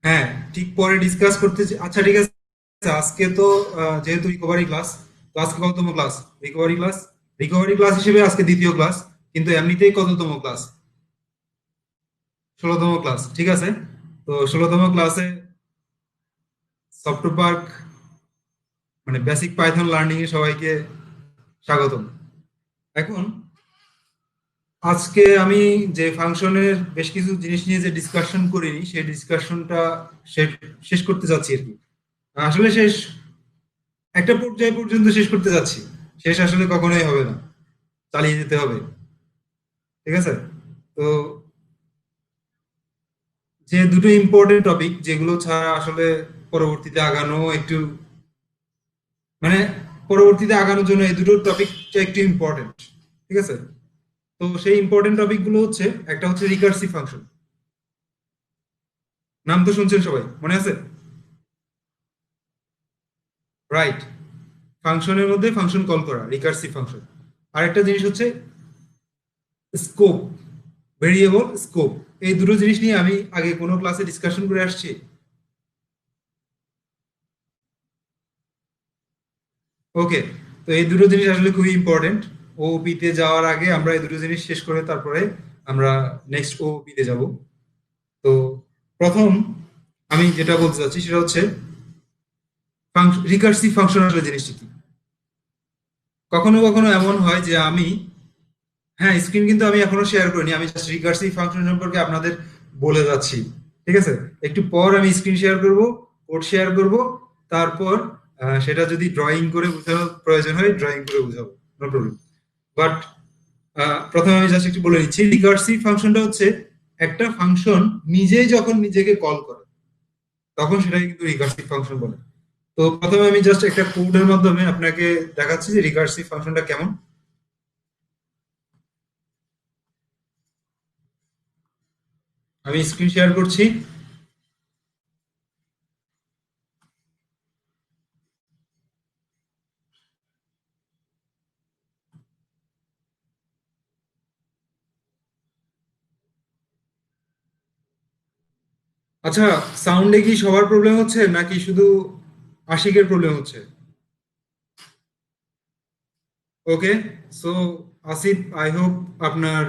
হ্যাঁ, ঠিক পরে ডিসকাস করতে আচ্ছা ঠিক আছে। আজকে তো যেহেতু রিকভারি ক্লাস, তো আজকে কততম class? Recovery class. Recovery class হিসেবে আজকে দ্বিতীয় ক্লাস, কিন্তু এমনিতেই কততম ক্লাস? 16তম ক্লাস, ঠিক আছে। তো 16তম ক্লাসে সফটওয়্যার পার্ক মানে বেসিক পাইথন লার্নিং এ সবাইকে স্বাগতম। এখন আজকে আমি যে ফাংশনের বেশ কিছু জিনিস নিয়ে যে ডিসকাশন করিনি সেই ডিসকাশনটা শেষ করতে যাচ্ছি আর কি। আসলে শেষ একটা পর্যায় পর্যন্ত শেষ করতে যাচ্ছি। শেষ আসলে কখনোই হবে না, চালিয়ে যেতে হবে, ঠিক আছে। তো যে দুটো ইম্পর্টেন্ট টপিক যেগুলো ছাড়া আসলে পরবর্তীতে আগানো একটু মানে পরবর্তীতে আগানোর জন্য এই দুটো টপিকটা একটু ইম্পর্টেন্ট, ঠিক আছে। তো সেই ইম্পর্টেন্ট টপিক গুলো হচ্ছে, একটা হচ্ছে রিকার্সিভ ফাংশন। নাম তো শুনছেন সবাই, মনে আছে? রাইট। ফাংশনের মধ্যে ফাংশন কল করা, রিকার্সিভ ফাংশন। আরেকটা জিনিস হচ্ছে স্কোপ, ভেরিয়েবল স্কোপ। এই দুটো জিনিস নিয়ে আমি আগে কোনো ক্লাসে ডিসকাশন করে আসছি। ওকে। তো এই দুটো জিনিস আসলে খুবই ইম্পর্টেন্ট। ওপি তে যাওয়ার আগে আমরা এই দুটো জিনিস শেষ করে তারপরে আমরা নেক্সট ওপি তে যাব। তো প্রথম আমি যেটা বলতে চাচ্ছি সেটা হচ্ছে রিকার্সিভ ফাংশন আসলে জিনিসটা কি। কখনো কখনো এমন হয় যে আমি, হ্যাঁ স্ক্রিন কিন্তু আমি এখনো শেয়ার করিনি, আমি জাস্ট রিকার্সিভ ফাংশন সম্পর্কে আপনাদের বলে যাচ্ছি, ঠিক আছে। একটু পর আমি স্ক্রিন শেয়ার করব, কোড শেয়ার করব, তারপর সেটা যদি ড্রয়িং করে বোঝানোর প্রয়োজন হয় ড্রয়িং করে বোঝাবো, নো প্রবলেম। বাট প্রথমে আমি জাস্ট একটু বলে নিচ্ছি, রিকার্সিভ ফাংশনটা হচ্ছে একটা ফাংশন নিজেই যখন নিজেকে কল করে তখন সেটাকে কিন্তু রিকার্সিভ ফাংশন বলে। তো প্রথমে আমি জাস্ট একটা কোডের মাধ্যমে আপনাকে দেখাচ্ছি যে রিকার্সিভ ফাংশনটা কেমন। আমি স্ক্রিন শেয়ার করছি। আচ্ছা, সাউন্ডে কি সবার প্রবলেম হচ্ছে নাকি শুধু আশিকের প্রবলেম হচ্ছে? ওকে। সো আসিফ, আই হোপ আপনার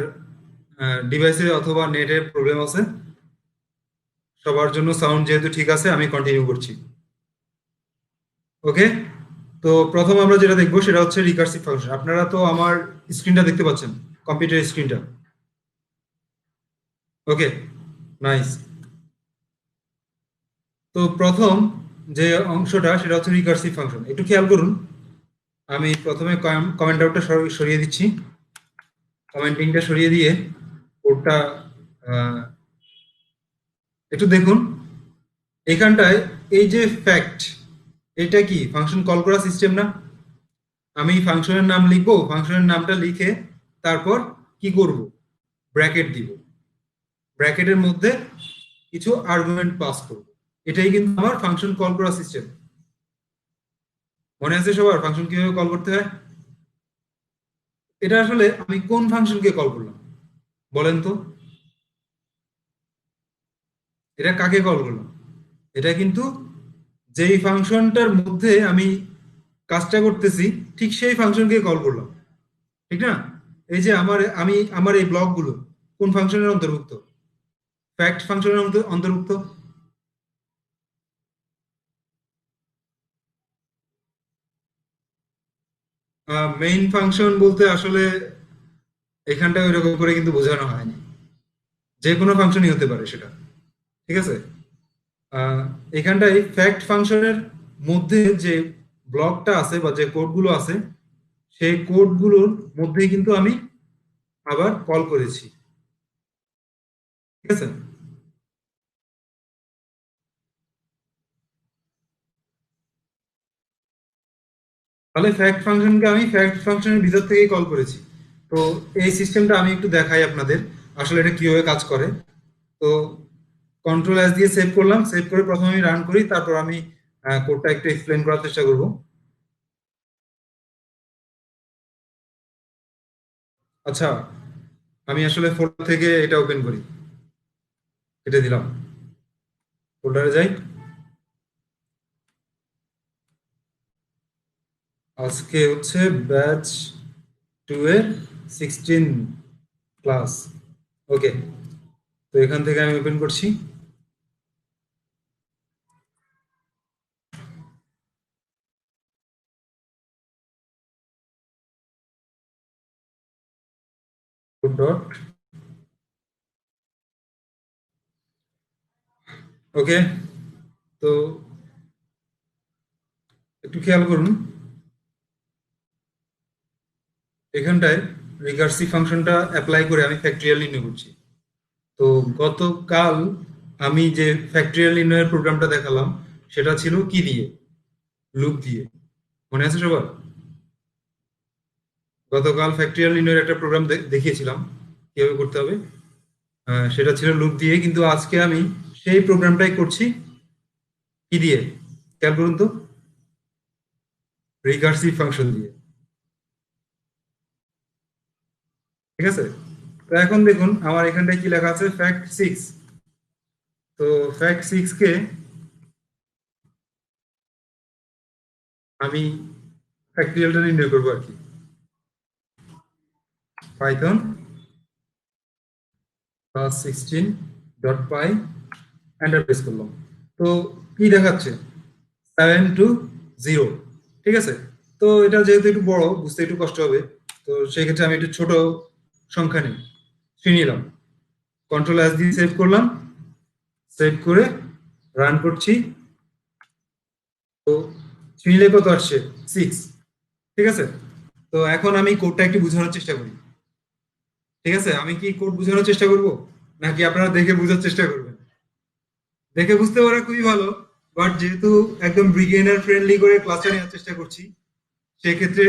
ডিভাইসে অথবা নেটের প্রবলেম আছে। সবার জন্য সাউন্ড যেহেতু ঠিক আছে আমি কন্টিনিউ করছি। ওকে। তো প্রথম আমরা যেটা দেখবো সেটা হচ্ছে রিকার্সিভ ফাংশন। আপনারা তো আমার স্ক্রিনটা দেখতে পাচ্ছেন, কম্পিউটার স্ক্রিনটা। ওকে, নাইস। তো প্রথম যে অংশটা সেটা হচ্ছে রিকার্সিভ ফাংশন, একটু খেয়াল করুন। আমি প্রথমে কমেন্ট আউটটা সরিয়ে দিচ্ছি, কমেন্টিংটা সরিয়ে দিয়ে কোডটা একটু দেখুন। এখানটায় এই যে ফ্যাক্ট, এটা কি ফাংশন কল করা সিস্টেম না? আমি ফাংশনের নাম লিখবো, ফাংশনের নামটা লিখে তারপর কি করব, ব্র্যাকেট দিব, ব্র্যাকেটের মধ্যে কিছু আর্গুমেন্ট পাস করব। এটাই কিন্তু আমার ফাংশন কল করা সিস্টেম। মনে আছে সবার ফাংশন কিভাবে কল করতে হয়? এটা আসলে আমি কোন ফাংশনকে কল করলাম বলেন তো? এটা কাকে কল করলাম? এটা কিন্তু যেই ফাংশনটার মধ্যে আমি কাজটা করতেছি ঠিক সেই ফাংশনকে কল করলাম, ঠিক না? এই যে আমার এই ব্লকগুলো কোন ফাংশনের অন্তর্ভুক্ত? ফ্যাক্ট ফাংশনের অন্তর্ভুক্ত। মেইন ফাংশন বলতে আসলে এখানটা ওইরকম করে কিন্তু বোঝানো হয়নি। যে কোনো ফাংশনই হতে পারে সেটা, ঠিক আছে। আহ, এখানটায় ফ্যাক্ট ফাংশনের মধ্যে যে ব্লকটা আছে বা যে কোডগুলো আছে সেই কোডগুলোর মধ্যেই কিন্তু আমি আবার কল করেছি, ঠিক আছে। তাহলে ফ্যাক্ট ফাংশনকে আমি ফ্যাক্ট ফাংশনের ভিতর থেকেই কল করেছি। তো এই সিস্টেমটা আমি একটু দেখাই আপনাদের আসলে এটা কিভাবে কাজ করে। তো কন্ট্রোল এস দিয়ে সেভ করলাম, সেভ করে প্রথমে আমি রান করি, তারপর আমি কোডটা একটু এক্সপ্লেন করার চেষ্টা করব। আচ্ছা, আমি আসলে ফোল্ডার থেকে এটা ওপেন করি, কেটে দিলাম। ফোল্ডারে যাই। আজকে হচ্ছে ব্যাচ 2 এর 16 ক্লাস। ওকে, তো এখান থেকে আমি ওপেন করছি। ডট। ওকে, তো একটু খেয়াল করুন, এখানটায় রিকার্সিভ ফাংশনটা অ্যাপ্লাই করে আমি ফ্যাক্টরিয়াল নির্ণয় করছি। তো গতকাল আমি যে ফ্যাক্টরিয়াল নির্ণয়ের প্রোগ্রামটা দেখালাম সেটা ছিল কি দিয়ে? লুপ দিয়ে। মনে আছে সবার? গতকাল ফ্যাক্টরিয়াল নির্ণয়ের একটা প্রোগ্রাম দেখিয়েছিলাম কিভাবে করতে হবে। সেটা ছিল লুপ দিয়ে, কিন্তু আজকে আমি সেই প্রোগ্রামটাই করছি কি দিয়ে? খেয়াল করুন তো, রিকার্সিভ ফাংশন দিয়ে। ঠিক আছে, তো এখন দেখুন আমার এখানটায় কি লেখা আছে, ফ্যাক্ট 6। তো ফ্যাক্ট 6 কে আমি ফ্যাক্টরিয়ালটা নির্ণয় করবো আর কি। পাইথন ক্লাস 16 ডট পাই, এন্টার প্রেস করলাম। তো কি দেখাচ্ছে? 7 to 0। ঠিক আছে, তো এটা যেহেতু একটু বড়, বুঝতে একটু কষ্ট হবে, তো সেই ক্ষেত্রে আমি একটু ছোট সংখ্যা নিই, থ্রি নিলাম। কন্ট্রোল এস দিয়ে সেভ করলাম, সেভ করে রান করছি। তো থ্রি নিলে কত আসছে? 6। ঠিক আছে, তো এখন আমি কোডটা একটু বোঝানোর চেষ্টা করি। ঠিক আছে, আমি কি কোড বোঝানোর চেষ্টা করব, নাকি আপনারা দেখে বোঝার চেষ্টা করবেন? দেখে বুঝতে পারা খুবই ভালো, বাট যেহেতু একদম বিগিনার ফ্রেন্ডলি করে ক্লাসটা নেওয়ার চেষ্টা করছি, সেক্ষেত্রে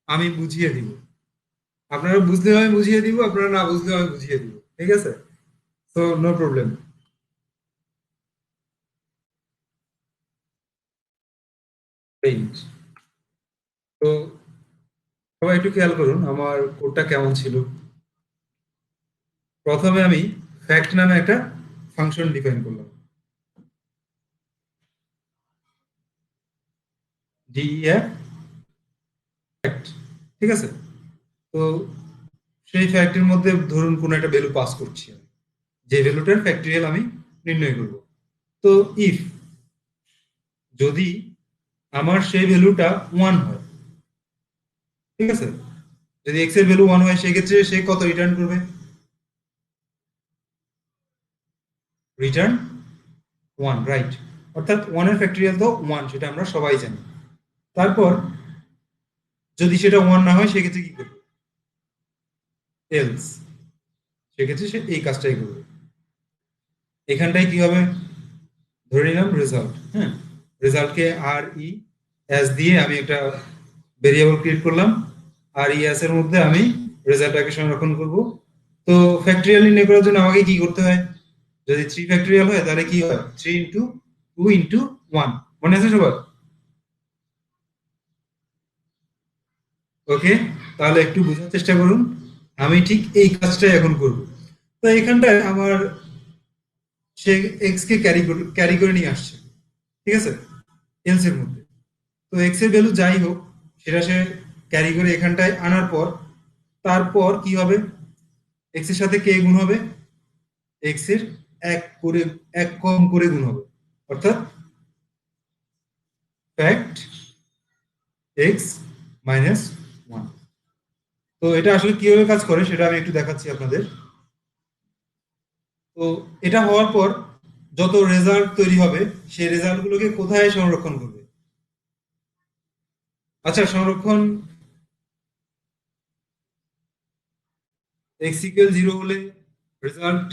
আমি বুঝিয়ে দিব। আপনারা বুঝলে আমি বুঝিয়ে দিব, আপনারা না বুঝলে আমি বুঝিয়ে দিব। ঠিক আছে, তো নো প্রবলেম। পেইন্ট। তো সবাই একটু খেয়াল করুন আমার কোডটা কেমন ছিল। প্রথমে আমি ফ্যাক্ট নামে একটা ফাংশন ডিফাইন করলাম, ডিইএফ ফ্যাক্ট। ঠিক আছে, তো সেই ফ্যাক্টের মধ্যে ধরুন কোনো একটা ভ্যালু পাস করছি আমি, যে ভ্যালুটার ফ্যাক্টরিয়াল আমি নির্ণয় করব। তো ইফ, যদি আমার সেই ভ্যালুটা 1 হয়, ঠিক আছে, যদি এক্স এর ভ্যালু 1 হয় সেক্ষেত্রে সে কত রিটার্ন করবে? Return 1, right. অর্থাৎ 1 এর ফ্যাক্টরিয়াল তো 1, সেটা আমরা সবাই জানি। তারপর যদি সেটা 1 না হয় সেক্ষেত্রে কি করবে? এলস, সেক্ষেত্রে সে এই কাজটাই করবে। এখানটায় কি হবে? ধরে নিলাম রেজাল্ট। হ্যাঁ, রেজাল্টকে আর ই এস দিয়ে আমি একটা ভেরিয়েবল ক্রিয়েট করলাম। আর ই এস এর মধ্যে আমি রেজাল্টটাকে সংরক্ষণ করব। তো ফ্যাক্টরিয়াল নির্ণয় করার জন্য আমাকে কি করতে হয়? যদি 3 ফ্যাক্টরিয়াল হয় তাহলে কি হয়? 3 ইন্টু 2 ইন্টু 1। মনে আছে সবার? ওকে, তাহলে একটু বোঝার চেষ্টা করুন, আমি ঠিক এই কাজটাই এখন করব। তো এখানটায় আমার সে এক্স কে ক্যারি করে নিয়ে আসছে। ঠিক আছে, এলস এর মধ্যে। তো এক্স এর ভ্যালু যাই হোক, সেটা সে ক্যারি করে এখানটায় আনার পর, তারপর কি হবে? এক্স এর সাথে কে গুণ হবে? এক্স এর এক করে, এক কম করে গুণ হবে। অর্থাৎ ফ্যাক্ট এক্স মাইনাস 1। তো এটা আসলে কিভাবে কাজ করে সেটা আমি একটু দেখাচ্ছি আপনাদের। তো এটা হওয়ার পর যত রেজাল্ট তৈরি হবে, সেই রেজাল্ট গুলোকে কোথায় সংরক্ষণ করবে? আচ্ছা, সংরক্ষণ এক্স ইকুয়াল 0 হলে রেজাল্ট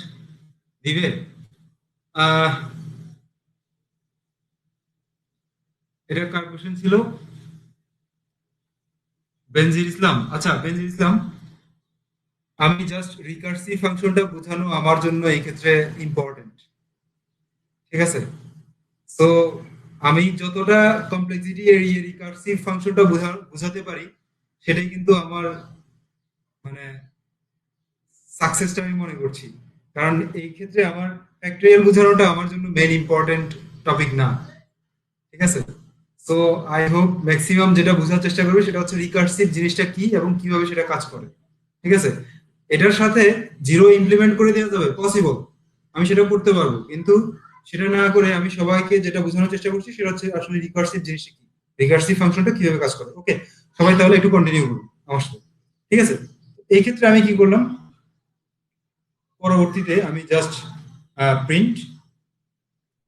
দিবে। আহ এটা কার কোশ্চেন ছিল? বেনজির ইসলাম। আচ্ছা বেনজির ইসলাম, আমি জাস্ট রিকার্সিভ ফাংশনটা বোঝানো আমার জন্য এই ক্ষেত্রে ইম্পর্টেন্ট। ঠিক আছে, তো আমি যতটা কমপ্লেক্সিটি এড়িয়ে রিকার্সিভ ফাংশনটা বোঝাতে পারি, সেটাই কিন্তু আমার মানে সাকসেসটা আমি মনে করছি। কারণ এই ক্ষেত্রে আমার ফ্যাক্টরিয়াল বোঝানোটা আমার জন্য মেইন ইম্পর্টেন্ট টপিক না, ঠিক আছে। সো আই হোপ ম্যাক্সিমাম যেটা বোঝার চেষ্টা করবে সেটা হচ্ছে রিকার্সিভ জিনিসটা কি এবং কিভাবে সেটা কাজ করে, ঠিক আছে। এটার সাথে জিরো ইমপ্লিমেন্ট করে দেওয়া যাবে, পসিবল, আমি সেটা করতে পারবো, কিন্তু সেটা না করে আমি সবাইকে যেটা বোঝানোর চেষ্টা করছি সেটা হচ্ছে আসলে রিকার্সিভ জিনিসটা কি, রিকার্সিভ ফাংশনটা কিভাবে কাজ করে। ওকে, সবাই তাহলে একটু কন্টিনিউ করুন আমার সাথে, ঠিক আছে। এই ক্ষেত্রে আমি কি করলাম, পরবর্তীতে আমি জাস্ট প্রিন্ট,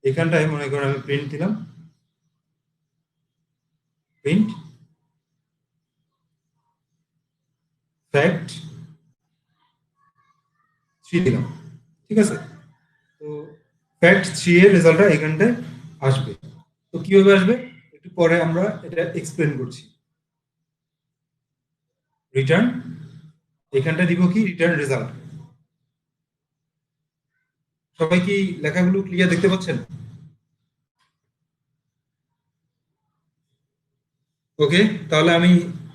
এখানটায় মনে করেন আমি প্রিন্ট দিলাম, প্রিন্ট ফ্যাক্ট 3 দিলাম, ঠিক আছে। তো ফ্যাক্ট 3 এর রেজাল্টটা এখানটায় আসবে। তো কিভাবে আসবে একটু পরে আমরা এটা এক্সপ্লেন করছি। রিটার্ন, এখানটা দিব কি রিটার্ন রেজাল্ট। সবাই কি লেখাগুলো ক্লিয়ার দেখতে পাচ্ছেন? ওকে, তাহলে আমি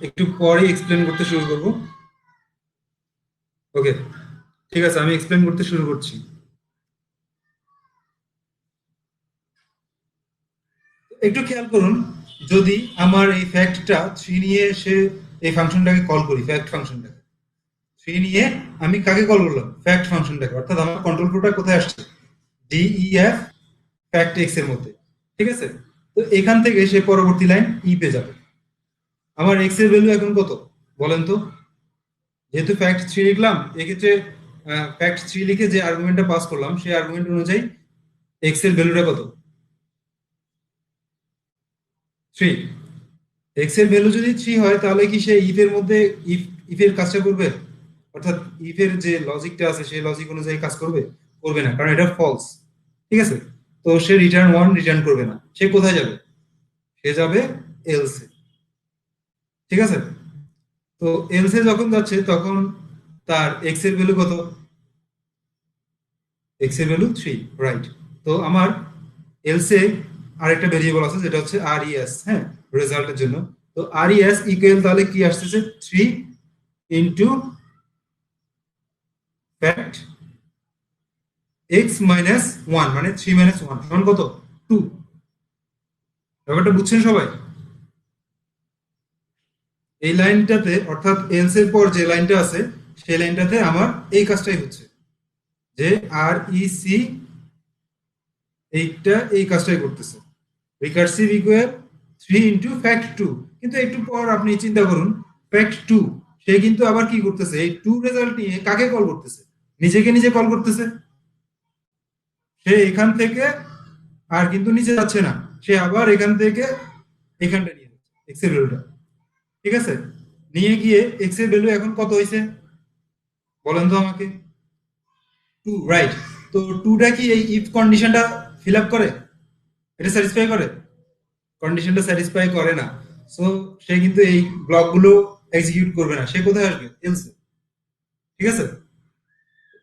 একটু পরে এক্সপ্লেন করতে শুরু করব। ওকে, ঠিক আছে, আমি এক্সপ্লেন করতে শুরু করছি। একটু খেয়াল করুন, যদি আমার এই ফ্যাক্টটা 3 নিয়ে এসে এই ফাংশনটাকে কল করি, ফ্যাক্ট ফাংশনটাকে 3 নিয়ে আমি কাকে কল করলাম, ফ্যাক্ট ফাংশনটাকে, অর্থাৎ আমার কন্ট্রোল ফ্লোটা কোথায় আসছে, ডিইএফ ফ্যাক্ট এক্স এর মধ্যে, ঠিক আছে। তো এখান থেকে সে পরবর্তী লাইন ই পেয়ে যাবে। আমার এক্স এর ভ্যালু এখন কত বলেন তো, যেহেতু ফ্যাক্ট 3 লিখলাম এক্ষেত্রে ফ্যাক্ট 3 লিখে যে আর্গুমেন্টটা পাস করলাম সেই আর্গুমেন্ট অনুযায়ী এক্স এর ভ্যালুটা কত, 3। এক্স এর ভ্যালু যদি 3 হয় তাহলে কি সে ইফ এর মধ্যে ইফ ইফের কাজটা করবে, অর্থাৎ ইফের যে লজিকটা আছে সেই লজিক অনুযায়ী কাজ করবে, করবে না, কারণ এটা ফলস, ঠিক আছে। তো সে রিটার্ন 1 রিটার্ন করবে না, সে কোথায় যাবে, সে যাবে এলস এ, ঠিক আছে। তো এলস এ যখন যাচ্ছে তখন তার এক্স এর ভ্যালু কত, এক্স এর ভ্যালু 3, রাইট। তো আমার এলস এ আরেকটা ভেরিয়েবল আছে যেটা হচ্ছে আরইএস, হ্যাঁ, রেজাল্টের জন্য। তো আরইএস ইকুয়াল তাহলে কি আসতেছে, 3 ইনটু ফ্যাক্ট এক্স মাইনাস 1, মানে 3 মাইনাস 1 সমান কত, 2। ব্যাপারটা বুঝছেন সবাই? এই লাইনটাতে অর্থাৎ এলস এর পর যে লাইনটা আছে সেই লাইনটাতে আমার এই কাজটাই হচ্ছে, যে আর ই সি এইটা এই কাজটাই করতেছে, রিকার্সিভ ইকুয়াল 3 ইন্টু ফ্যাক্ট 2। কিন্তু একটু পর আপনি চিন্তা করুন, ফ্যাক্ট 2 সে কিন্তু আবার কি করতেছে, এই 2 রেজাল্ট নিয়ে কাকে কল করতেছে, নিজেকে নিজে কল করতেছে। সে এখান থেকে আর কিন্তু নিচে যাচ্ছে না, সে আবার এখান থেকে এখানটা নিয়ে যাচ্ছে এক্স এর ভ্যালুটা, ঠিক আছে। নিয়ে গিয়ে এক্স এর ভ্যালু এখন কত হয়েছে বলেন তো আমাকে, 2, রাইট। তো 2টা কি এই ইফ কন্ডিশনটা ফিল আপ করে, এটা স্যাটিসফাই করে, কন্ডিশনটা স্যাটিসফাই করে না। সো সে কিন্তু এই ব্লকগুলো এক্সিকিউট করবে না, সে কোথায় আসবে, এলসে, ঠিক আছে।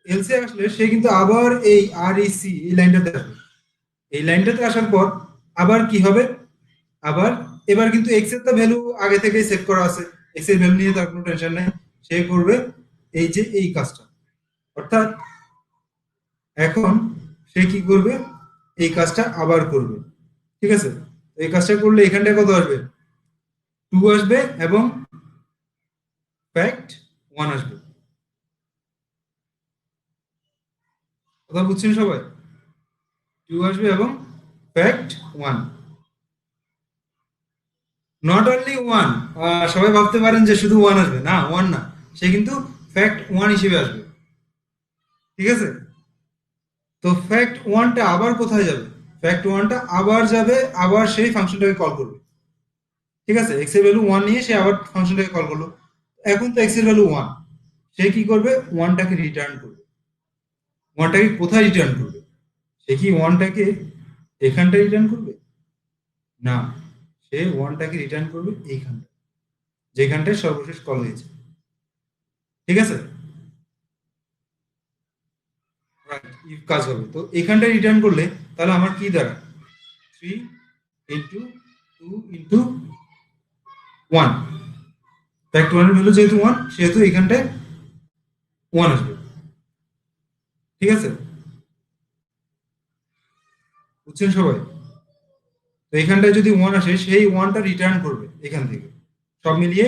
এলসে আসলে সে কিন্তু আবার এই আর ই সি এই লাইনটাতে আসবে, এই লাইনটাতে আসার পর আবার কি হবে, আবার এবার কিন্তু এক্স এর তো ভ্যালু আগে থেকেই সেট করা আছে, এক্স এর ভ্যালু নিয়ে তার কোনো টেনশন নেই, সে করবে এই যে এই কাজটা, অর্থাৎ এখন সে কি করবে, এই কাজটা আবার করবে, ঠিক আছে। এই কাজটা করলে এখানটায় কত আসবে, 2 আসবে এবং ফ্যাক্ট 1 আসবে। কথা বুঝছেন সবাই, 2 আসবে এবং ফ্যাক্ট 1, নট অনলি 1। সবাই ভাবতে পারেন যে শুধু 1 আসবে, না 1 না, সে কিন্তু ফ্যাক্ট 1 হিসেবে আসবে, ঠিক আছে। তো ফ্যাক্ট 1টা আবার কোথায় যাবে, ফ্যাক্ট 1টা আবার যাবে, আবার সেই ফাংশনটাকে কল করবে, ঠিক আছে। এক্স এর ভ্যালু 1 নিয়ে সে আবার ফাংশনটাকে কল করলো, এখন তো এক্স এর ভ্যালু 1, সে কি করবে, 1টাকে রিটার্ন করবে। 1টাকে কোথায় রিটার্ন করবে, সে কি 1টাকে এখানটা রিটার্ন করবে, না, সে 1টাকে রিটার্ন করবে এইখানটা, যেখানটায় সর্বশেষ কল হয়েছে, ঠিক আছে। ইফ কাজ হবে, তো এখানটা রিটার্ন করলে তাহলে আমার কি দাঁড়ায়, 3 ইন্টু 2 ইন্টু 1, ফ্যাক্ট 1 এর ভ্যালু যেহেতু 1 সেহেতু এখানটায় 1 আসবে, ঠিক আছে। বুঝছেন সবাই? তো এখানটায় যদি ওয়ান আসে সেই ওয়ানটা রিটার্ন করবে এখান থেকে, সব মিলিয়ে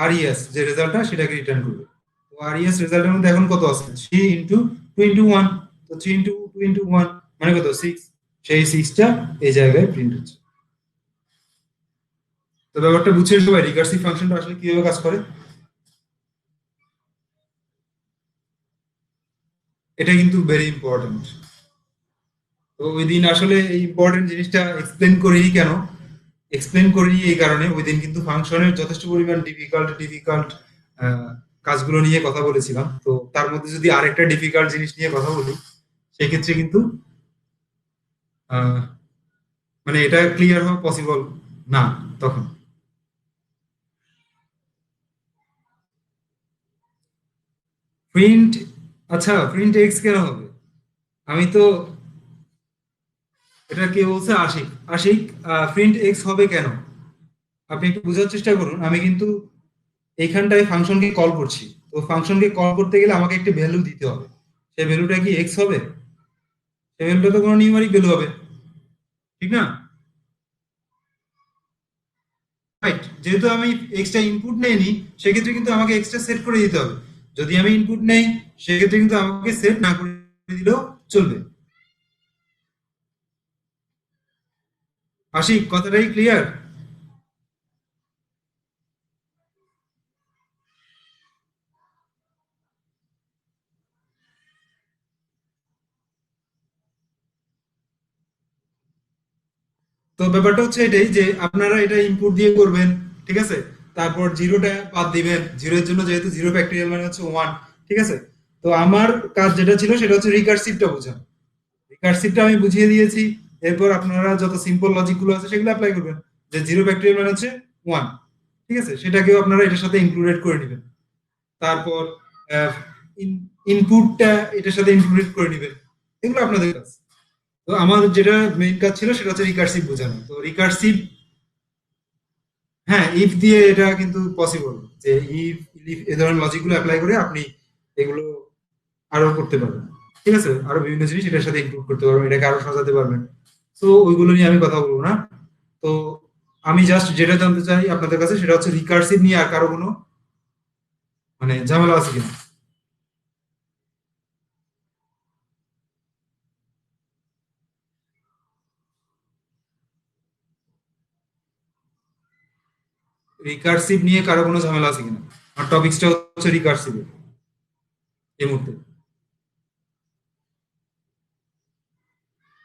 আর ইএস যে রেজাল্টটা সেটাকে রিটার্ন করবে। তো আর ইএস রেজাল্টের মধ্যে এখন কত আছে, 3 ইন্টু 2 ইন্টু 1। তো 3 ইন্টু 2 ইন্টু 1 মানে কত, 6। সেই 6টা এই জায়গায় প্রিন্ট হচ্ছে। তো ব্যাপারটা বুঝছেন সবাই, রিকার্সিভ ফাংশনটা আসলে কিভাবে কাজ করে? এটা কিন্তু ভেরি ইম্পর্টেন্ট। তো ওই দিন আসলে এই ইম্পর্টেন্ট জিনিসটা এক্সপ্লেন করিনি কেন, এক্সপ্লেন করিনি এই কারণে ওই দিন কিন্তু ফাংশনের যথেষ্ট পরিমাণ ডিফিকাল্ট ডিফিকাল্ট কাজগুলো নিয়ে কথা বলেছিলাম। তো তার মধ্যে যদি আরেকটা ডিফিকাল্ট জিনিস নিয়ে কথা বলি, সেক্ষেত্রে কিন্তু আহ, মানে এটা ক্লিয়ার হওয়া পসিবল না তখন। প্রিন্ট, আচ্ছা প্রিন্ট এক্স কেন হবে? আমি তো, এটা কে বলছে? আশিক। আশিক, প্রিন্ট এক্স হবে কেন? আপনি একটু বোঝার চেষ্টা করুন। আমি কিন্তু এইখানটায় ফাংশনকে কল করছি। তো ফাংশনকে কল করতে গেলে আমাকে একটা ভ্যালু দিতে হবে। সেই ভ্যালুটা কি এক্স হবে? সেই ভ্যালুটা তো কোনো নিউমারিক ভ্যালু হবে, ঠিক না? রাইট, যেহেতু আমি এক্সট্রা ইনপুট নেইনি, সেক্ষেত্রে কিন্তু আমাকে এক্সট্রা সেট করে দিতে হবে। যদি আমি ইনপুট নেই, সেক্ষেত্রে কিন্তু আমাকে সেট না করে দিলেও চলবে। আশিক, কথাটাই ক্লিয়ার? তো ব্যাপারটা হচ্ছে এটাই যে আপনারা এটা ইনপুট দিয়ে করবেন, ঠিক আছে? তারপর জিরোটা বাদ দিবেন, জিরোর জন্য যেহেতু জিরো ফ্যাক্টরিয়াল মানে হচ্ছে ওয়ান, ঠিক আছে? তো আমার কাজ যেটা ছিল সেটা হচ্ছে রিকার্সিভটা বোঝানো। রিকার্সিভটা আমি বুঝিয়ে দিয়েছি। এরপর আপনারা যত সিম্পল লজিক গুলো আছে সেগুলো অ্যাপ্লাই করবেন। যে জিরো ফ্যাক্টরিয়াল মানে হচ্ছে ওয়ান, ঠিক আছে? সেটাকেও আপনারা এটার সাথে ইনক্লুডেড করে নেবেন। তারপর ইনপুটটা এটার সাথে ইনক্লুডেড করে নেবেন। এগুলো আপনাদের কাজ। তো আমার যেটা মেইন কাজ ছিল সেটা হচ্ছে রিকার্সিভ বোঝানো। তো রিকার্সিভ, হ্যাঁ ইফ দিয়ে এটা কিন্তু পসিবল, যে ইফ ইফ এ ধরনের লজিক গুলো অ্যাপ্লাই করে আপনি এগুলো আরো করতে পারবেন, ঠিক আছে? আরো বিভিন্ন জিনিস এটার সাথে ইনক্লুড করতে পারবেন, এটাকে আরো সাজাতে পারবেন। তো ওইগুলো নিয়ে আমি কথা বলবো না। তো আমি জাস্ট যেটা জানতে চাই আপনাদের কাছে সেটা হচ্ছে রিকার্সিভ নিয়ে আর কারো কোনো মানে ঝামেলা আছে কিনা। রিকার্সিভ নিয়ে কারো কোনো ঝামেলা আছে কিনা? আর টপিকসটা হচ্ছে রিকার্সিভ এই মুহূর্তে।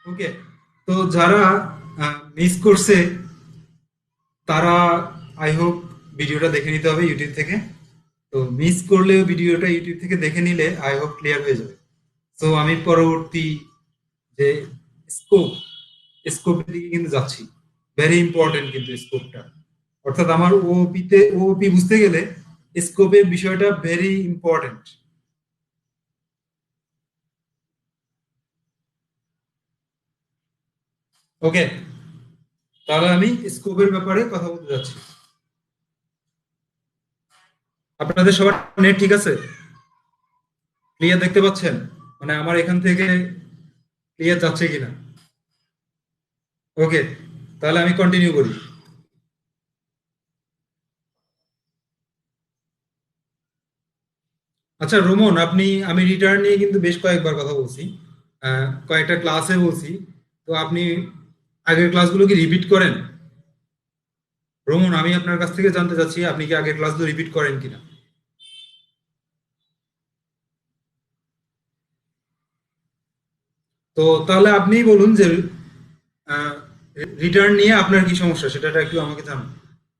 ওকে। তো যারা মিস করছে তারা আই হোপ ভিডিওটা দেখে নিতে হবে ইউটিউব থেকে। তো মিস করলেও ভিডিওটা ইউটিউব থেকে দেখে নিলে আই হোপ ক্লিয়ার হয়ে যাবে। তো আমি পরবর্তী যে স্কোপ, স্কোপের দিকে কিন্তু যাচ্ছি। ভেরি ইম্পর্টেন্ট কিন্তু স্কোপটা, অর্থাৎ আমার ওওপি তে ওওপি বুঝতে গেলে স্কোপের বিষয়টা ভেরি ইম্পর্টেন্ট। ওকে, তাহলে আমি স্কোপের ব্যাপারে কথা বলতে যাচ্ছি। আপনাদের সবার নেট ঠিক আছে? ক্লিয়ার দেখতে পাচ্ছেন? মানে আমার এখান থেকে ক্লিয়ার যাচ্ছে কিনা? ওকে, তাহলে আমি কন্টিনিউ করি। আচ্ছা রোমন, আমি রিটার্ন নিয়ে কিন্তু বেশ কয়েকবার কথা বলছি, কয়েকটা ক্লাসে বলছি। তো আপনি আগের ক্লাসগুলো কি রিপিট করেন? রোমন, আমি আপনার কাছ থেকে জানতে চাচ্ছি আপনি কি আগের ক্লাসগুলো রিপিট করেন কিনা। তো তাহলে আপনিই বলুন যে রিটার্ন নিয়ে আপনার কি সমস্যা সেটা একটু আমাকে জানান,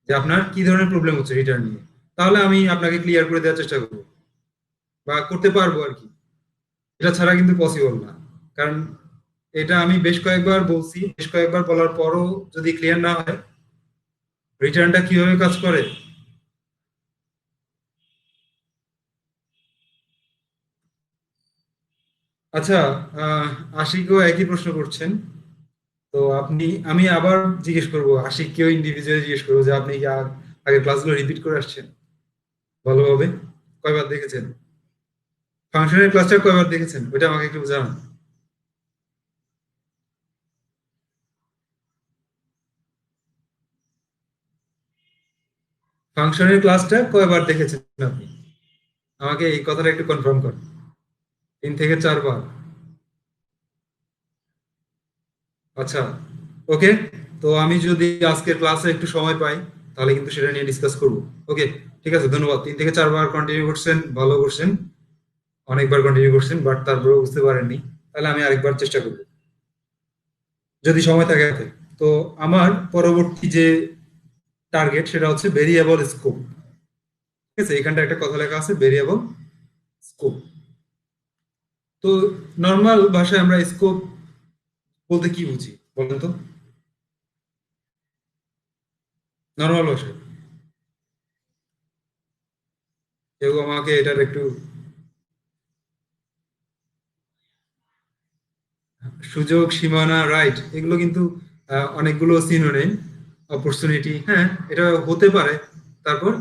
যে আপনার কি ধরনের প্রবলেম হচ্ছে রিটার্ন নিয়ে। তাহলে আমি আপনাকে ক্লিয়ার করে দেওয়ার চেষ্টা করবো বা করতে পারবো আর কি। এটা ছাড়া কিন্তু পসিবল না, কারণ এটা আমি বেশ কয়েকবার বলছি, বেশ কয়েকবার বলার পরও যদি ক্লিয়ার না হয় রিটার্নটা কিভাবে কাজ করে। আচ্ছা, আহ, আশিকও একই প্রশ্ন করছেন। তো আমি আবার জিজ্ঞেস করবো, আশিককেও ইন্ডিভিজুয়ালি জিজ্ঞেস করবো যে আপনি কি আগের ক্লাসগুলো রিপিট করে আসছেন ভালোভাবে? কয়বার দেখেছেন? ফাংশনের ক্লাসটা কয়বার দেখেছেন ওইটা আমাকে একটু জানান। ফাংশনের ক্লাসটা কয়বার দেখেছেন আপনি? আমাকে এই কথাটা একটু কনফার্ম করেন। 3 থেকে 4 বার? আচ্ছা, ওকে। তো আমি যদি আজকের ক্লাসে একটু সময় পাই তাহলে কিন্তু সেটা নিয়ে ডিসকাস করব। ওকে, ঠিক আছে, ধন্যবাদ। 3 থেকে 4 বার কন্টিনিউ করছেন, ভালো করছেন। অনেকবার কন্টিনিউ করছেন বাট তারপরেও বুঝতে পারেননি, তাহলে আমি আরেকবার চেষ্টা করব যদি সময় থাকে হাতে। তো আমার পরবর্তী যে টার্গেট সেটা হচ্ছে ভেরিয়েবল স্কোপ। ঠিক আছে, এখানটা একটা কথা লেখা আছে, ভেরিয়েবল স্কোপ। তো নর্মাল ভাষায় আমরা স্কোপ বলতে কি বুঝি বলেন তো, নর্মাল ভাষায়? কেউ আমাকে এটার একটু সুযোগ, সীমানা, রাইট, এগুলো কিন্তু অনেকগুলো সিনোনিম। অপরচুনিটি, হ্যাঁ, এটা হতে পারে। তারপর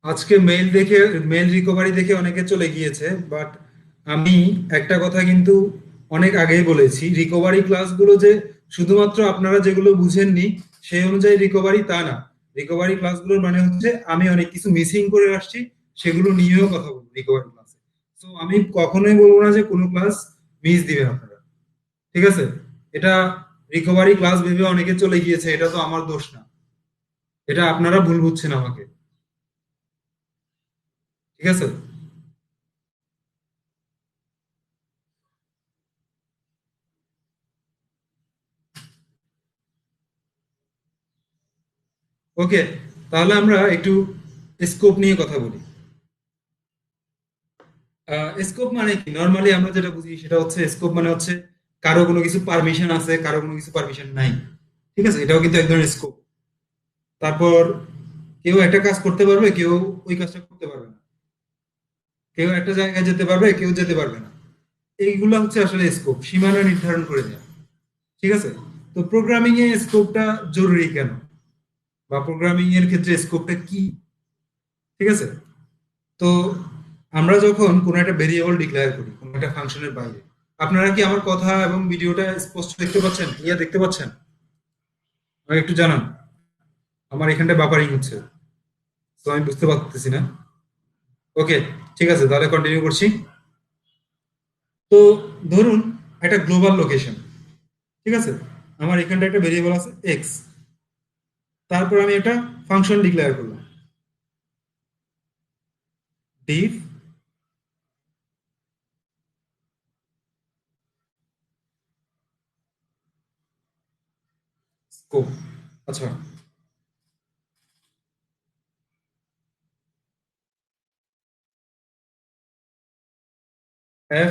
আজকে মেইল দেখে, মেইল রিকভারি দেখে অনেকে চলে গিয়েছে, বাট আমি একটা কথা কিন্তু অনেক আগেই বলেছি, রিকভারি ক্লাসগুলো যে শুধুমাত্র আপনারা যেগুলো বুঝেননি সেই অনুযায়ী রিকভারি, তা না। রিকভারি ক্লাসগুলোর মানে হচ্ছে আমি অনেক কিছু মিসিং করে আসছি, সেগুলো নিয়েও কথা বলবো রিকভারি ক্লাসে। তো আমি কখনোই বলবো না যে কোনো ক্লাস মিস দিবেন আপনারা। ঠিক আছে, এটা রিকভারি ক্লাস ভেবে অনেকে চলে গিয়েছে, এটা তো আমার দোষ না। এটা আপনারা ভুল বুঝছেন আমাকে। ঠিক আছে, ওকে। তাহলে আমরা একটু স্কোপ নিয়ে কথা বলি। স্কোপ মানে কি, নর্মালি আমরা যেটা বুঝি সেটা হচ্ছে, স্কোপ মানে হচ্ছে কারো কোনো কিছু পারমিশন আছে, কারো কোনো কিছু পারমিশন নাই। ঠিক আছে, এটাও কিন্তু এক ধরনের স্কোপ। তারপর কেউ একটা কাজ করতে পারবে, কেউ ওই কাজটা করতে পারবে না। কেউ একটা জায়গায় যেতে পারবে, কেউ যেতে পারবে না। এইগুলো হচ্ছে আসলে স্কোপ, সীমানা নির্ধারণ করে দেওয়া। ঠিক আছে, তো প্রোগ্রামিং এ স্কোপটা জরুরি কেন, বা প্রোগ্রামিং এর ক্ষেত্রে স্কোপটা কি? ঠিক আছে, তো আমরা যখন কোনো একটা ভেরিয়েবল ডিক্লেয়ার করি কোনো একটা ফাংশনের বাইরে, আপনারা কি আমার কথা এবং ভিডিওটা স্পষ্ট দেখতে পাচ্ছেন, ক্লিয়ার দেখতে পাচ্ছেন? আমাকে একটু জানান। আমার এখানটা বাফারিং হচ্ছে, তো আমি বুঝতে পারতেছি না। ওকে, ঠিক আছে, তাহলে কন্টিনিউ করছি। তো ধরুন একটা গ্লোবাল লোকেশন। ঠিক আছে, আমার এখানটা একটা ভেরিয়েবল আছে এক্স, তারপর আমি একটা ফাংশন ডিক্লেয়ার করলাম, ডিফ স্কোপ। আচ্ছা,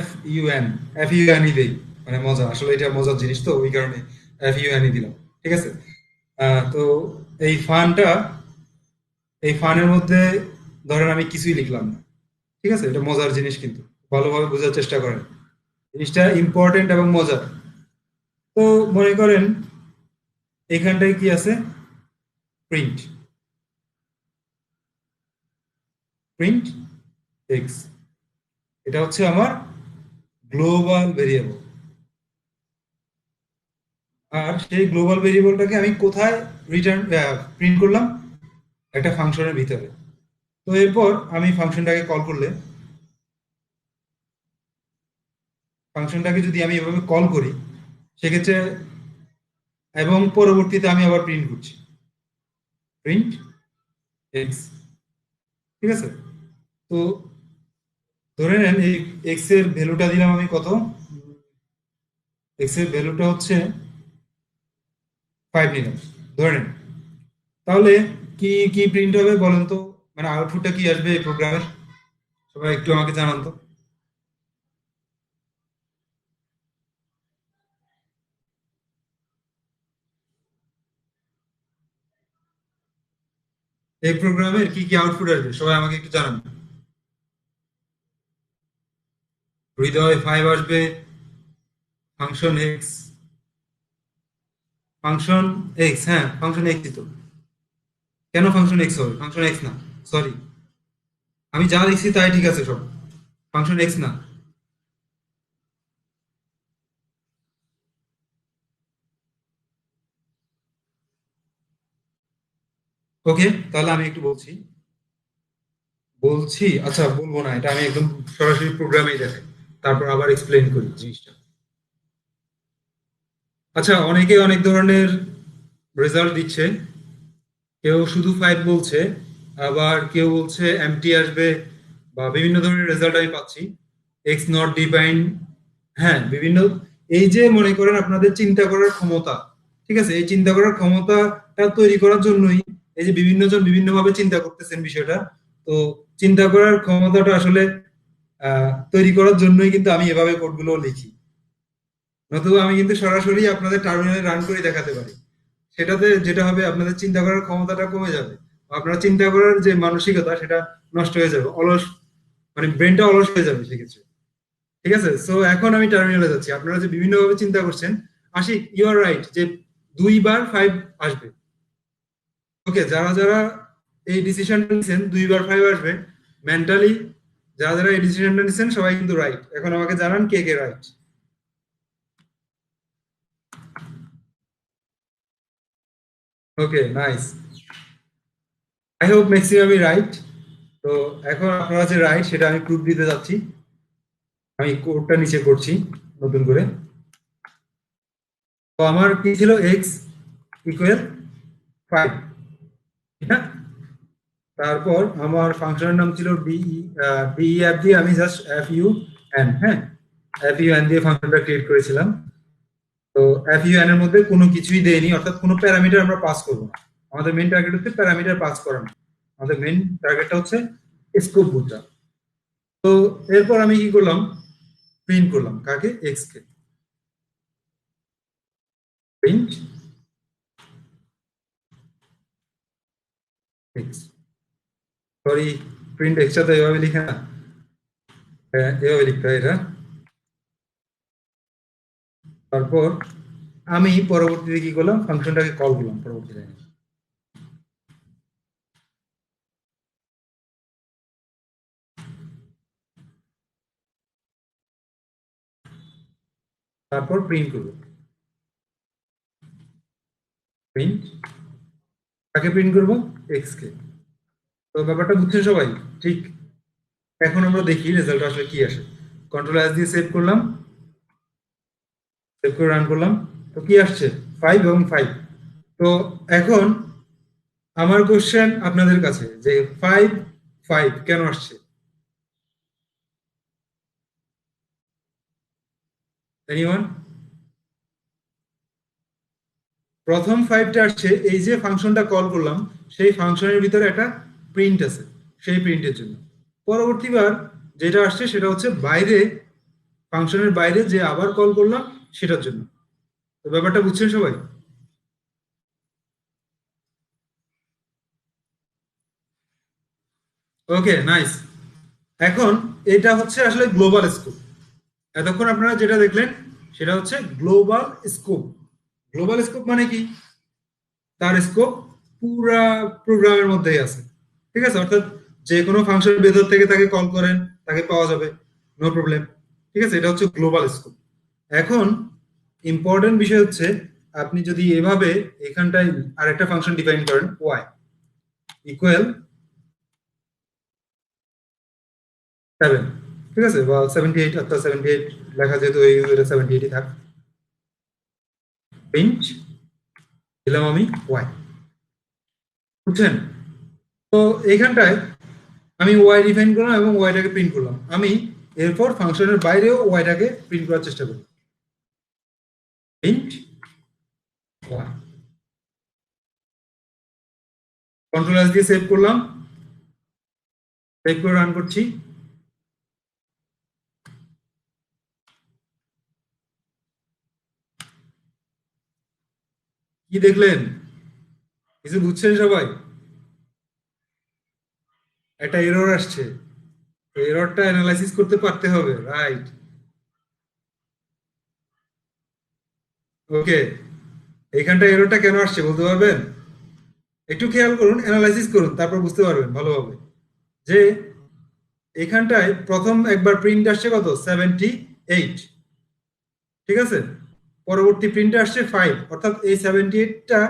FUN, FUN ই দেই, মানে মজা, আসলে এটা মজার জিনিস তো ওই কারণে FUN ই দিলাম। ঠিক আছে, তো এই ফানটা, এই ফানের মধ্যে ধরেন আমি কিছুই লিখলাম না। ঠিক আছে, এটা মজার জিনিস, কিন্তু ভালোভাবে বোঝার চেষ্টা করেন, জিনিসটা ইম্পর্টেন্ট এবং মজার। তো মনে করেন এখানটায় কি আছে, প্রিন্ট, প্রিন্ট এক্স। এটা হচ্ছে আমার গ্লোবাল ভেরিয়েবল। আর সেই গ্লোবাল ভেরিয়েবলটাকে আমি কোথায় রিটার্ন, প্রিন্ট করলাম, একটা ফাংশনের ভিতরে। তো এরপর আমি ফাংশনটাকে কল করলে, ফাংশনটাকে যদি আমি এভাবে কল করি সেক্ষেত্রে, এবং পরবর্তীতে আমি আবার প্রিন্ট করছি, প্রিন্ট এক্স। ঠিক আছে, তো ধরে নেন এই এক্স এর ভ্যালুটা দিলাম আমি কত, এক্স এর ভ্যালুটা হচ্ছে 5 নিলাম, ধরে নেন। তাহলে কি কি প্রিন্ট হবে বলেন তো, মানে আউটপুটটা কি আসবে এই প্রোগ্রামের? সবাই একটু আমাকে জানান তো। এই প্রোগ্রামের কি কি আউটপুট আসবে সবাই আমাকে একটু জানান। হৃদয় 5 আসবে, ফাংশন এক্স, ফাংশন এক্স, হ্যাঁ ফাংশন এক্সই তো। কেন ফাংশন এক্স হবে, ফাংশন এক্স না, সরি। আমি যা লিখছি তাই ঠিক আছে সব, ফাংশন এক্স না। ওকে, তাহলে আমি একটু বলছি। বলছি, আচ্ছা বলবো না, এটা আমি একদম সরাসরি প্রোগ্রামেই দেখাই, তারপর আবার এক্সপ্লেন করি জিনিসটা। আচ্ছা, অনেকে অনেক ধরনের রেজাল্ট দিচ্ছে। কেউ শুধু ফাইভ বলছে, আবার কেউ বলছে এমটি আসবে, বা বিভিন্ন ধরনের রেজাল্ট আমি পাচ্ছি। এক্স নট ডিফাইন, হ্যাঁ বিভিন্ন। এই যে মনে করেন আপনাদের চিন্তা করার ক্ষমতা, ঠিক আছে, এই চিন্তা করার ক্ষমতাটা তৈরি করার জন্যই এই যে বিভিন্ন জন বিভিন্ন ভাবে চিন্তা করতেছেন বিষয়টা। তো চিন্তা করার ক্ষমতাটা আসলে তৈরি করার জন্যই কিন্তু আমি এভাবে কোডগুলো লিখি। নতুবা আমি কিন্তু সরাসরি আপনাদের টার্মিনালে রান করে দেখাতে পারি। সেটাতে যেটা হবে, আপনাদের চিন্তা করার ক্ষমতাটা কমে যাবে। আপনার চিন্তা করার যে মানসিকতা সেটা নষ্ট হয়ে যাবে, অলস, মানে ব্রেনটা অলস হয়ে যাবে সেক্ষেত্রে। ঠিক আছে, সো এখন আমি টার্মিনালে যাচ্ছি। আপনারা যে বিভিন্ন ভাবে চিন্তা করছেন, আশিক ইউ আর রাইট যে 2 বার 5 আসবে। ওকে, যারা যারা এই ডিসিশনটা নিছেন 2 বার 5 আসবে, মেন্টালি যারা যারা এই ডিসিশনটা নিছেন সবাই কিন্তু রাইট। এখন আমাকে জানান কে কে right. Okay, nice. I hope ম্যাক্সিমামই রাইট। তো এখন আপনারা যে রাইট সেটা আমি প্রুফ দিতে যাচ্ছি। আমি কোডটা নিচে করছি নতুন করে। তো আমার কি ছিল, এক্স ইকুয়াল 5, ঠিক না? তারপর আমার ফাংশনের নাম ছিল ডিই অ্যাপ দিয়ে আমি জাস্ট এফ ইউ এন, হ্যাঁ, এফ ইউ এন দিয়ে ফাংশনটা ক্রিয়েট করেছিলাম। তো এফ ইউ এন এর মধ্যে কোনো কিছুই দেয়নি, অর্থাৎ কোনো প্যারামিটার আমরা পাস করবো না। আমাদের মেইন টার্গেট হচ্ছে প্যারামিটার পাস করা না। আমাদের মেইন টার্গেটটা হচ্ছে স্কোপ বোঝা। তো এরপর আমি কি করলাম, প্রিন্ট করলাম কাকে, এক্স কে। প্রিন্ট এক্স, সরি, প্রিন্ট এক্সটা তো এভাবে লিখে না, এভাবে লিখতে হয় এটা। তারপর আমি পরবর্তীতে কি করলাম, ফাংশনটাকে কল করলাম পরবর্তী লাইনে। তারপর প্রিন্ট করব, প্রিন্ট কাকে প্রিন্ট করব, এক্স কে। তো ব্যাপারটা বুঝছেন সবাই? ঠিক। এখন আমরা দেখি রেজাল্ট আসলে কি আসে। কন্ট্রোল এস দিয়ে সেভ করলাম, সেভ করে রান করলাম। তো কি আসছে, 5 এবং 5। তো এখন আমার কোশ্চেন আপনাদের কাছে যে 5 5 কেন আসছে, এনিওয়ান? প্রথম ফাইভটা আসছে এই যে ফাংশনটা কল করলাম, সেই ফাংশনের ভিতরে একটা প্রিন্ট আছে, সেই প্রিন্টের জন্য। পরবর্তীবার যেটা আসছে সেটা হচ্ছে বাইরে, ফাংশনের বাইরে যে আবার কল করলাম সেটার জন্য। তো ব্যাপারটা বুঝছেন সবাই? ওকে, নাইস। এখন এটা হচ্ছে আসলে গ্লোবাল স্কোপ। এতক্ষণ আপনারা যেটা দেখলেন সেটা হচ্ছে গ্লোবাল স্কোপ। গ্লোবাল স্কোপ মানে কি, তার স্কোপ পুরা প্রোগ্রামের মধ্যেই আছে। ঠিক আছে, অর্থাৎ যে কোনো ফাংশনের ভেতর থেকে তাকে কল করেন, তাকে পাওয়া যাবে, নো প্রবলেম। ঠিক আছে, এটা হচ্ছে গ্লোবাল স্কোপ। এখন ইম্পর্টেন্ট বিষয় হচ্ছে, আপনি যদি এভাবে এখানটায় আরেকটা ফাংশন ডিফাইন করেন, ওয়াই ইকুয়াল 7, ঠিক আছে, বা 78, অর্থাৎ 78 লেখা যেহেতু এই 78ই থাক, প্রিন্ট দিলাম আমি ওয়াই। বুঝছেন? তো এইখানটায় আমি ওয়াই ডিফাইন করলাম এবং ওয়াইটাকে প্রিন্ট করলাম। আমি এরপর ফাংশনের বাইরেও ওয়াইটাকে প্রিন্ট করার চেষ্টা করি, প্রিন্ট ওয়াই। কন্ট্রোল এস দিয়ে সেভ করলাম, সেভ করে রান করছি। কি দেখলেন, কিছু বুঝছেন সবাই? একটা এরর আসছে, এররটা অ্যানালাইসিস করতে পারতে হবে, রাইট? ওকে, এইখানটা এররটা কেন আসছে বলতে পারবেন? একটু খেয়াল করুন, অ্যানালাইসিস করুন, তারপর বুঝতে পারবেন ভালোভাবে যে এখানটায় প্রথম একবার প্রিন্ট আসছে কত 78, ঠিক আছে, পরবর্তী প্রিন্টে আসছে 5, অর্থাৎ এই 78টা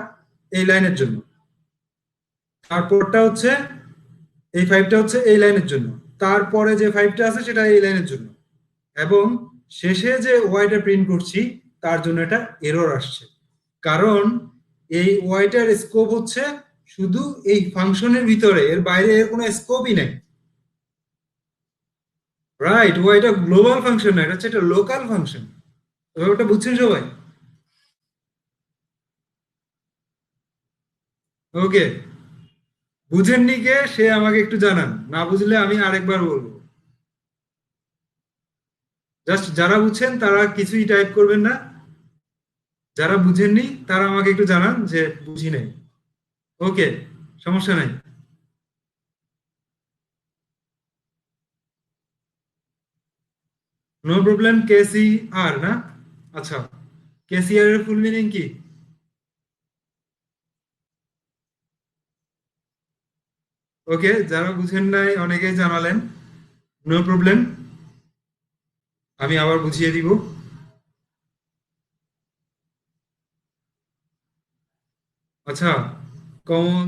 এই লাইনের জন্য, তারপরটা হচ্ছে এই 5টা হচ্ছে এই লাইনের জন্য, তারপরে যে 5টা আছে সেটা এই লাইনের জন্য, এবং শেষে যে ওয়াইটা প্রিন্ট করছি তার জন্য এটা এরর আসছে। কারণ এই ওয়াইটার স্কোপ হচ্ছে শুধু এই ফাংশনের ভিতরে, এর বাইরে এর কোনো স্কোপই নেই। রাইট, ওয়াইটা গ্লোবাল ফাংশন না, এটা হচ্ছে একটা লোকাল ফাংশন। ওটা বুঝছেন সবাই? ওকে, বুঝেননি কে সে আমাকে একটু জানান, না বুঝলে আমি আরেকবার বলবো। জাস্ট যারা বুঝছেন তারা কিছুই টাইপ করবেন না, যারা বুঝেননি তারা আমাকে একটু জানান যে বুঝি নাই। ওকে, সমস্যা নাই। নো প্রবলেম, কেসি আর না? আচ্ছা, কেসিআর এর ফুল মিনিং কি? ওকে, যারা বুঝেন নাই অনেকেই জানালেন, নো প্রবলেম, আমি আবার বুঝিয়ে দিব। আচ্ছা, কমল,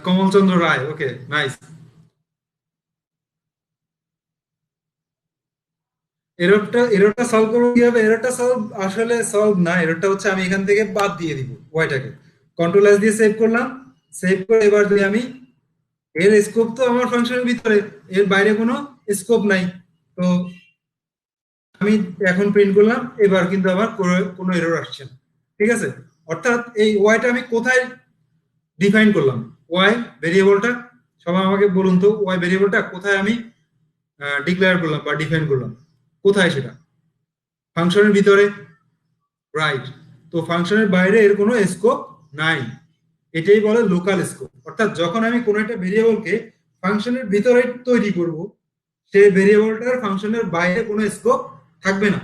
কমলচন্দ্র রায়, ওকে, নাইস। এররটা সলভ করবো কিভাবে? এররটা সলভ আসলে সলভ না, এররটা হচ্ছে আমি এখান থেকে বাদ দিয়ে দিব ওয়াইটাকে, কন্ট্রোল এস দিয়ে সেভ করলাম, সেভ করে এবার যদি আমি, এর স্কোপ তো আমার ফাংশনের ভিতরে, এর বাইরে কোনো স্কোপ নাই, তো আমি এখন প্রিন্ট করলাম, এবার কিন্তু আমার কোনো এরর আসছে না, ঠিক আছে। অর্থাৎ এই ওয়াইটা আমি কোথায় ডিফাইন করলাম, ওয়াই ভেরিয়েবলটা, সবাই আমাকে বলুন তো ওয়াই ভেরিয়েবলটা কোথায় আমি ডিক্লেয়ার করলাম বা ডিফাইন করলাম, কোথায় সেটা? ফাংশনের ভিতরে, রাইট। তো ফাংশনের বাইরে এর কোনো স্কোপ নাই, এটাই বলে লোকাল স্কোপ। অর্থাৎ যখন আমি কোনো একটা ভেরিয়েবলকে ফাংশনের ভিতরে তৈরি করব, সেই ভেরিয়েবলটার ফাংশনের বাইরে কোনো স্কোপ থাকবে না।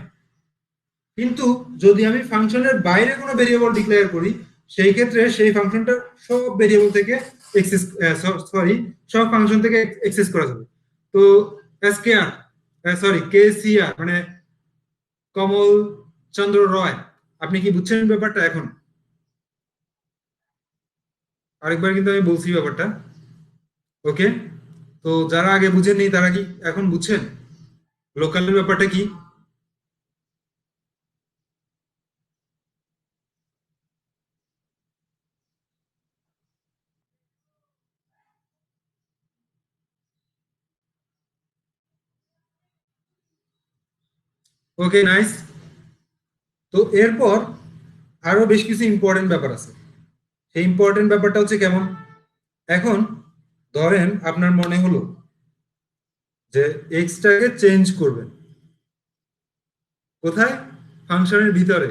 কিন্তু যদি আমি ফাংশনের বাইরে কোনো ভেরিয়েবল ডিক্লেয়ার করি, সেই ক্ষেত্রে সেই ফাংশনটা সব ভেরিয়েবল থেকে এক্সেস, সরি, সব ফাংশন থেকে এক্সেস করা যাবে। তো এসকেআর, সরি কেসিআর মানে কমল চন্দ্র রয়, আপনি কি বুঝছেন ব্যাপারটা এখন? আরেকবার কিন্তু আমি বলছি ব্যাপারটা। ওকে, তো যারা আগে বুঝেননি তারা কি এখন বুঝছেন লোকালের ব্যাপারটা কি? ওকে, নাইস। তো এরপর আরো বেশ কিছু ইম্পর্টেন্ট ব্যাপার আছে। সেই ইম্পর্টেন্ট ব্যাপারটা হচ্ছে কেমন, এখন ধরেন আপনার মনে হলো যে এক্সটাকে চেঞ্জ করবেন, কোথায়? ফাংশনের ভিতরে,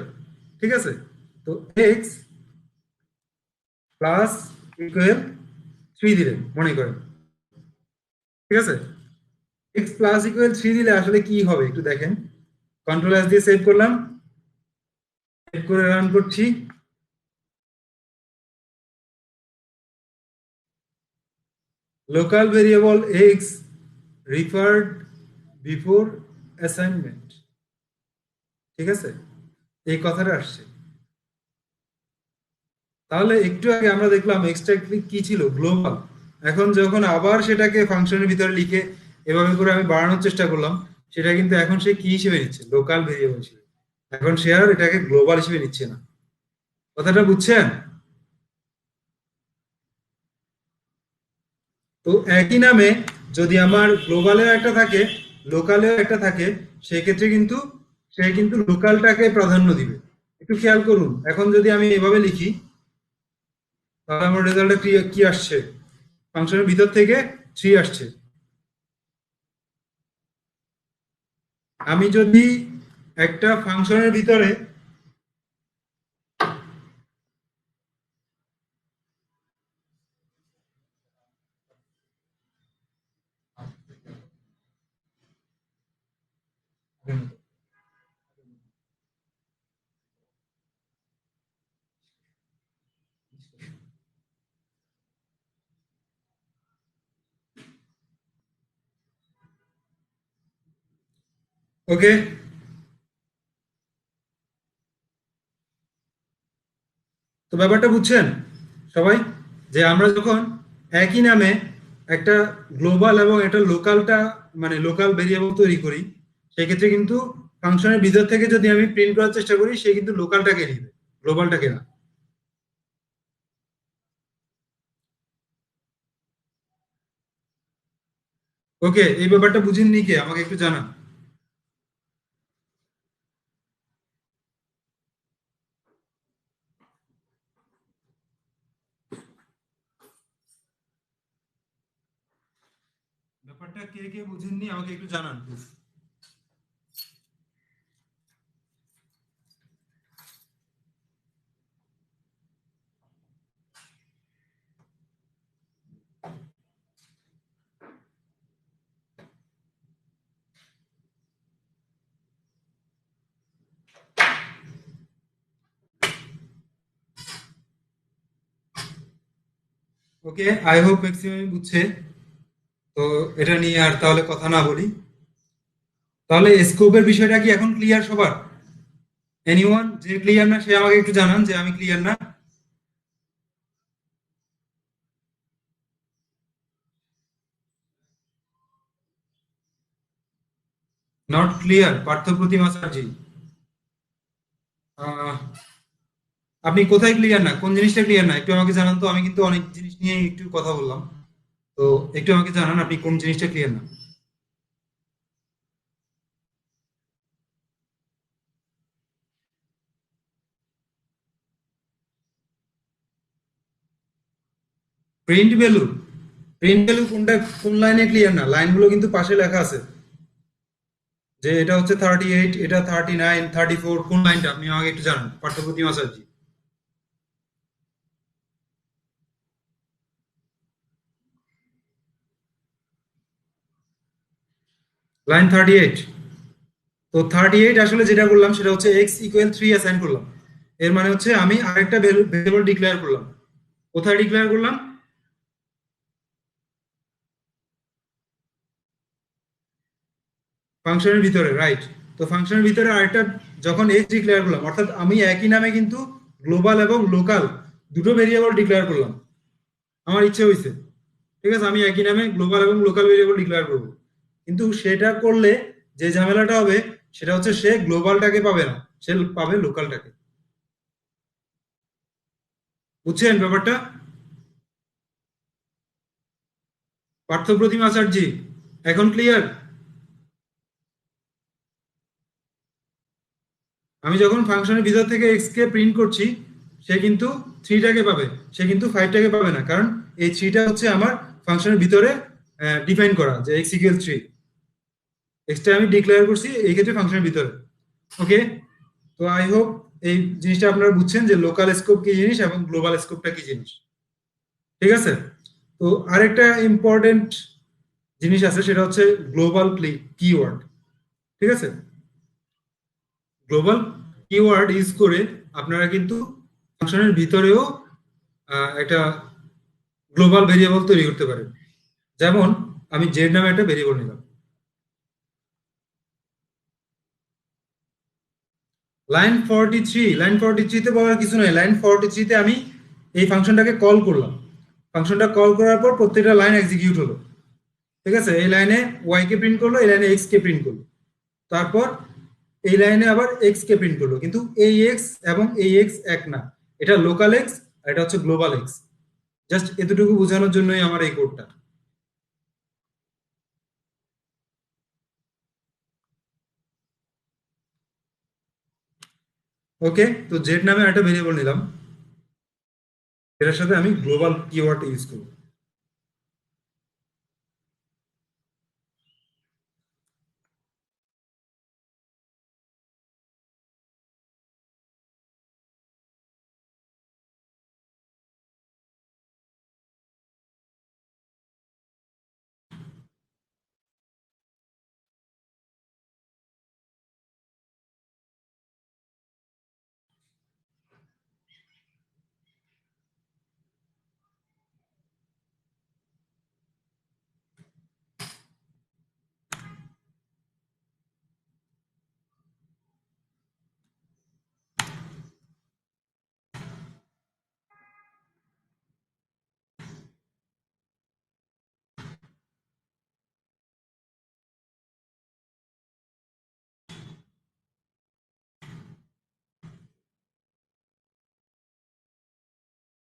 ঠিক আছে। তো এক্স প্লাস ইকুয়াল 3 দিলেন মনে করেন, ঠিক আছে। এক্স প্লাস ইকুয়াল 3 দিলে আসলে কি হবে একটু দেখেন, কন্ট্রোল এস দিয়ে সেভ করলাম, সেভ করে রান করছি। Local variable x referred before assignment, ঠিক আছে, এই কথাটা আসছে। তাহলে একটু আগে আমরা দেখলাম এক্সট্রা কি ছিল, গ্লোবাল। এখন যখন আবার সেটাকে ফাংশনের ভিতরে লিখে এভাবে করে আমি বাড়ানোর চেষ্টা করলাম, সেটা কিন্তু এখন সে কি হিসেবে নিচ্ছে, লোকাল ভেরিয়েবল হিসেবে। এখন সে আর এটাকে গ্লোবাল হিসেবে নিচ্ছে না। কথাটা বুঝছেন? তো একই নামে যদি আমার গ্লোবালেও একটা থাকে, লোকালেও একটা থাকে, সেক্ষেত্রে কিন্তু সে কিন্তু লোকালটাকে প্রাধান্য দিবে। একটু খেয়াল করুন, এখন যদি আমি এভাবে লিখি, তাহলে আমার রেজাল্টটা কি কি আসছে, ফাংশনের ভিতর থেকে 3 আসছে। আমি যদি একটা ফাংশনের ভিতরে, ওকে, তো ব্যাপারটা বুঝছেন সবাই, যে আমরা যখন একই নামে একটা গ্লোবাল এবং একটা লোকালটা মানে লোকাল ভেরিয়েবল তৈরি করি, সেক্ষেত্রে কিন্তু ফাংশনের ভিতর থেকে যদি আমি প্রিন্ট করার চেষ্টা করি, সে কিন্তু লোকালটাকে নিবে, গ্লোবালটাকে না। ওকে, এই ব্যাপারটা বুঝেননি কে, আমাকে একটু জানান। ব্যাপারটা কে কে বুঝেননি আমাকে একটু জানান please. Okay, I hope maximum বুঝছে। তো এটা নিয়ে আর তাহলে কথা না বলি। তাহলে স্কোপের বিষয়টা কি এখন ক্লিয়ার সবার? এনিওয়ান যে ক্লিয়ার না, সে আমাকে একটু জানান যে আমি ক্লিয়ার না। নট ক্লিয়ার, পার্থ প্রতিমা স্যারজি। আহ, আপনি কোথায় ক্লিয়ার না, কোন জিনিসটা ক্লিয়ার না একটু আমাকে জানান তো, আমি কিন্তু অনেক জিনিস নিয়ে একটু কথা বললাম। তো একটু আমাকে জানান আপনি কোন জিনিসটা ক্লিয়ার না। প্রিন্ট ভ্যালু, প্রিন্ট ভ্যালু কোনটা, কোন লাইনে ক্লিয়ার না? লাইনগুলো কিন্তু পাশে লেখা আছে যে এটা হচ্ছে 38, এটা 39, 34, কোন লাইনটা আপনি আমাকে একটু জানান পার্থ প্রতিমা স্যারজি। লাইন 38। তো 38 আসলে যেটা করলাম সেটা হচ্ছে এক্স ইকুয়াল 3 অ্যাসাইন করলাম। এর মানে হচ্ছে আমি আরেকটা ভেরিয়েবল ডিক্লেয়ার করলাম। কোথায় ডিক্লেয়ার করলাম? ফাংশনের ভিতরে, রাইট। তো ফাংশনের ভিতরে আরেকটা যখন এক্স ডিক্লেয়ার করলাম, অর্থাৎ আমি একই নামে কিন্তু গ্লোবাল এবং লোকাল দুটো ভেরিয়েবল ডিক্লেয়ার করলাম। আমার ইচ্ছে হয়েছে, ঠিক আছে, আমি একই নামে গ্লোবাল এবং লোকাল ভেরিয়েবল ডিক্লেয়ার করব। কিন্তু সেটা করলে যে ঝামেলাটা হবে সেটা হচ্ছে সে গ্লোবালটাকে পাবে না, সে পাবে লোকালটাকে। বুঝছেন ব্যাপারটা? পার্থ প্রতিম আচার্য, এখন ক্লিয়ার? আমি যখন ফাংশনের ভিতর থেকে এক্স কে প্রিন্ট করছি, সে কিন্তু থ্রিটাকে পাবে, সে কিন্তু ফাইভটাকে পাবে না, কারণ এই থ্রিটা হচ্ছে আমার ফাংশনের ভিতরে ডিফাইন করা যে এক্স ইকুয়াল থ্রি। এক্সটা আমি ডিক্লেয়ার করছি এই ক্ষেত্রে ফাংশনের ভিতরে। ওকে, তো আই হোপ এই জিনিসটা আপনারা বুঝছেন যে লোকাল স্কোপ কি জিনিস এবং গ্লোবাল স্কোপটা কি জিনিস। ঠিক আছে, তো আরেকটা ইম্পর্টেন্ট জিনিস আছে, সেটা হচ্ছে গ্লোবাল কিওয়ার্ড। ঠিক আছে, গ্লোবাল কিওয়ার্ড ইউজ করে আপনারা কিন্তু ফাংশনের ভিতরেও একটা গ্লোবাল ভেরিয়েবল তৈরি করতে পারেন। যেমন আমি জেড নামে একটা ভেরিয়েবল নিলাম। লাইন 43 তে বলার কিছু নাই। লাইন 43 তে আমি এই ফাংশনটাকে কল করলাম। ফাংশনটা কল করার পর প্রত্যেকটা লাইন এক্সিকিউট হলো। ঠিক আছে, এই লাইনে ওয়াই কে প্রিন্ট করলো, এই লাইনে এক্স কে প্রিন্ট করলো। তারপর এই লাইনে আবার এক্স কে প্রিন্ট করলো, কিন্তু এই এক্স এবং এই এক্স এক না। এটা লোকাল এক্স আর এটা হচ্ছে গ্লোবাল এক্স। জাস্ট এতটুকু বোঝানোর জন্যই আমার এই কোডটা। ওকে, তো জেড নামে একটা ভেরিয়েবল নিলাম, এটার সাথে আমি গ্লোবাল কিওয়ার্ড ইউজ করব।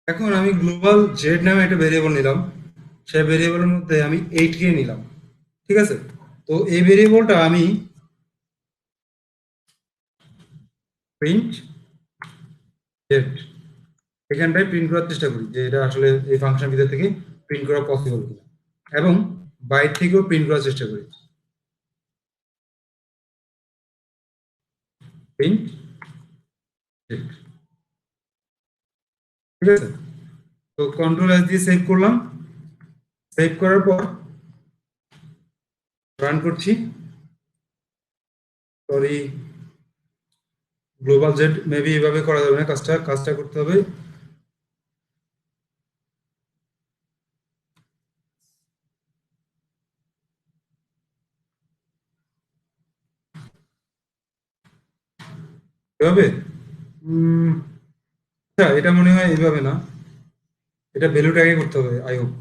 এখন আমি গ্লোবাল জেড নামে একটা ভেরিয়েবল নিলাম, সেই ভেরিয়েবলের মধ্যে আমি 8K নিলাম, ঠিক আছে? তো এই ভেরিয়েবলটা আমি প্রিন্ট জেড এখানটায় প্রিন্ট করার চেষ্টা করি যে এটা আসলে এই ফাংশন ভিতর থেকে প্রিন্ট করা পসিবল কিনা, এবং বাইট থেকেও প্রিন্ট করার চেষ্টা করি, প্রিন্ট জেড, ঠিক আছে? তো কন্ট্রোল এস দিয়ে সেভ করলাম, সেভ করার পর রান করছি। সরি, গ্লোবাল জেড মেবি এভাবে করা যাবে না, কাজটা কাজটা করতে হবে। এভাবে আচ্ছা, এটা মনে হয় এইভাবে না, এটা ভ্যালুটাকে করতে হবে, আই হোপ।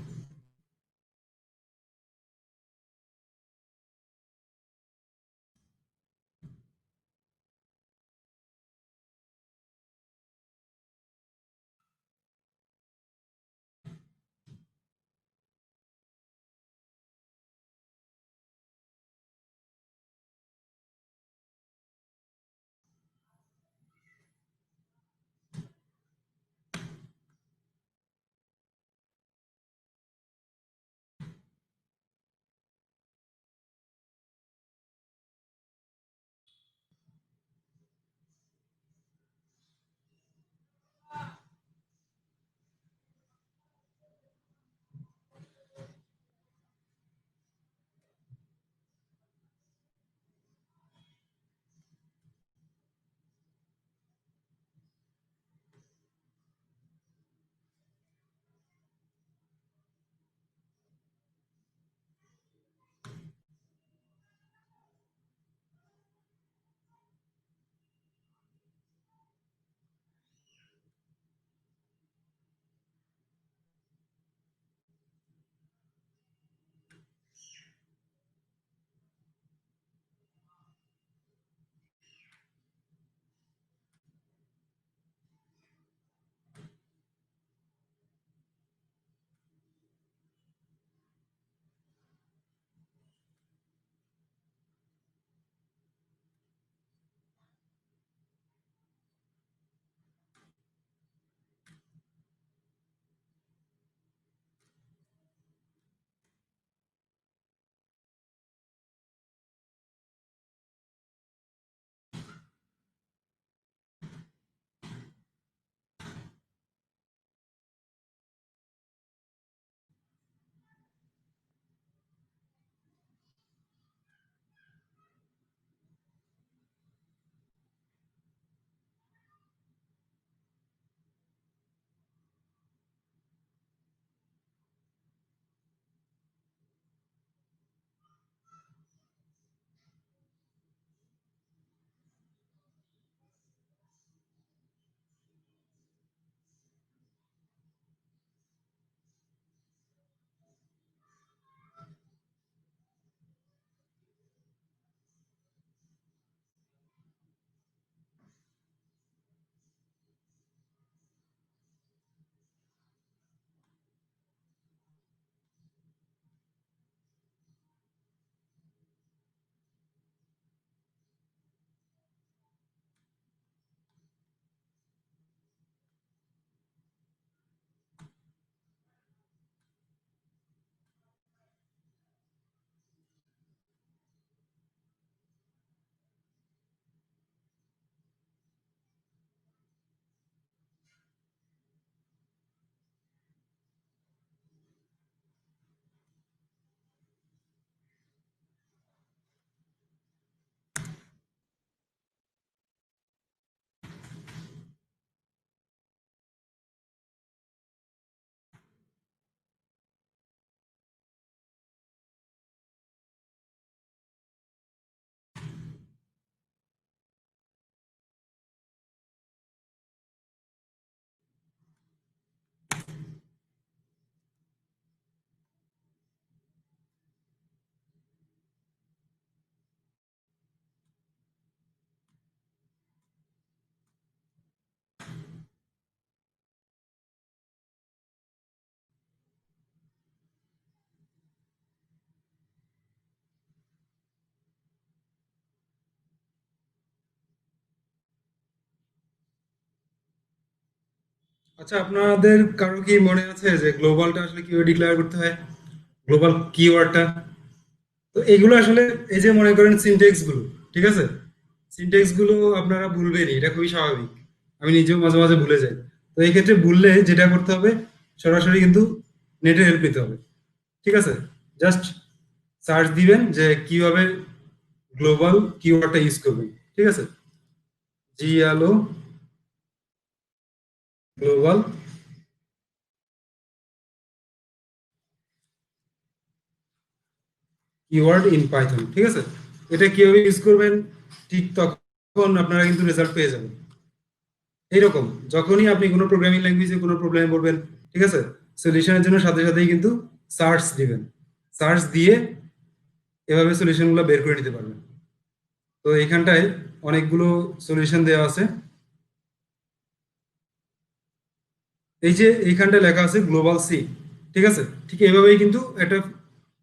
আচ্ছা, আপনাদের কারো কি মনে আছে যে গ্লোবালটা আসলে কিভাবে ডিক্লেয়ার করতে হয়, গ্লোবাল কিওয়ার্ডটা? তো এগুলো আসলে এই যে মনে করেন সিনটেক্স গুলো, ঠিক আছে, সিনটেক্স গুলো আপনারা ভুলবেনই, এটা খুবই স্বাভাবিক। আমি নিজেও মাঝে মাঝে ভুলে যাই। তো এই ক্ষেত্রে ভুললে যেটা করতে হবে, সরাসরি কিন্তু নেটের হেল্প নিতে হবে, ঠিক আছে। জাস্ট সার্চ দিবেন যে কিভাবে গ্লোবাল কিওয়ার্ডটা ইউজ করবেন, ঠিক আছে। জিএলও গ্লোবাল কিওয়ার্ড ইন পাইথন, ঠিক আছে। এটা কিভাবে ইউজ করবেন, ঠিক তখন আপনারা কিন্তু রেজাল্ট পেয়ে যাবেন। এইরকম যখনই আপনি কোনো প্রোগ্রামিং ল্যাঙ্গুয়েজে কোনো প্রবলেমে পড়বেন, ঠিক আছে, সলিউশনের জন্য সাথে সাথেই কিন্তু সার্চ দিবেন। সার্চ দিয়ে এভাবে সলিউশনগুলো বের করে নিতে পারবেন। তো এইখানটায় অনেকগুলো সলিউশন দেওয়া আছে। এই যে এইখানটায় লেখা আছে গ্লোবাল সি, ঠিক আছে। ঠিক এইভাবেই কিন্তু একটা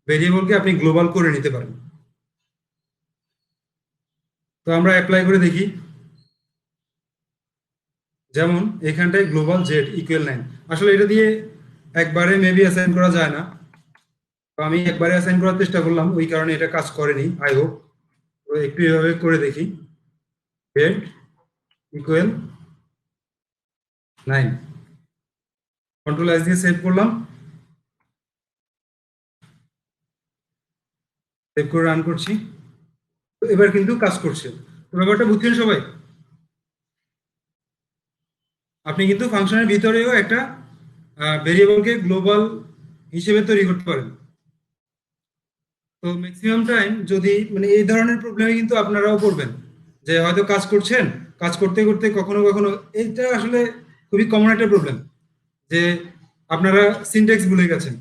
ভেরিয়েবলকে আপনি গ্লোবাল করে নিতে পারেন। তো আমরা অ্যাপ্লাই করে দেখি। যেমন এখানটায় গ্লোবাল জেড ইকুয়াল 9, আসলে এটা দিয়ে একবারে মেবি অ্যাসাইন করা যায় না। তো আমি একবারে অ্যাসাইন করার চেষ্টা করলাম, ওই কারণে এটা কাজ করেনি, আই হোপ। তো একটু এভাবে করে দেখি, জেড ইকুয়াল 9, কন্ট্রোল এস দিয়ে সেভ করলাম, সেভ করে রান করছি। তো এবার কিন্তু কাজ করছে। তো ব্যাপারটা বুঝছেন সবাই? আপনি কিন্তু ফাংশনের ভিতরেও একটা ভেরিয়েবলকে গ্লোবাল হিসেবে তৈরি করতে পারেন। তো ম্যাক্সিমাম টাইম যদি মানে এই ধরনের প্রবলেমে কিন্তু আপনারাও পড়বেন, যে হয়তো কাজ করছেন, কাজ করতে করতে কখনো কখনো, এটা আসলে খুবই কমন একটা প্রবলেম, যে আপনারা সিনট্যাক্স ভুলে গেছেন,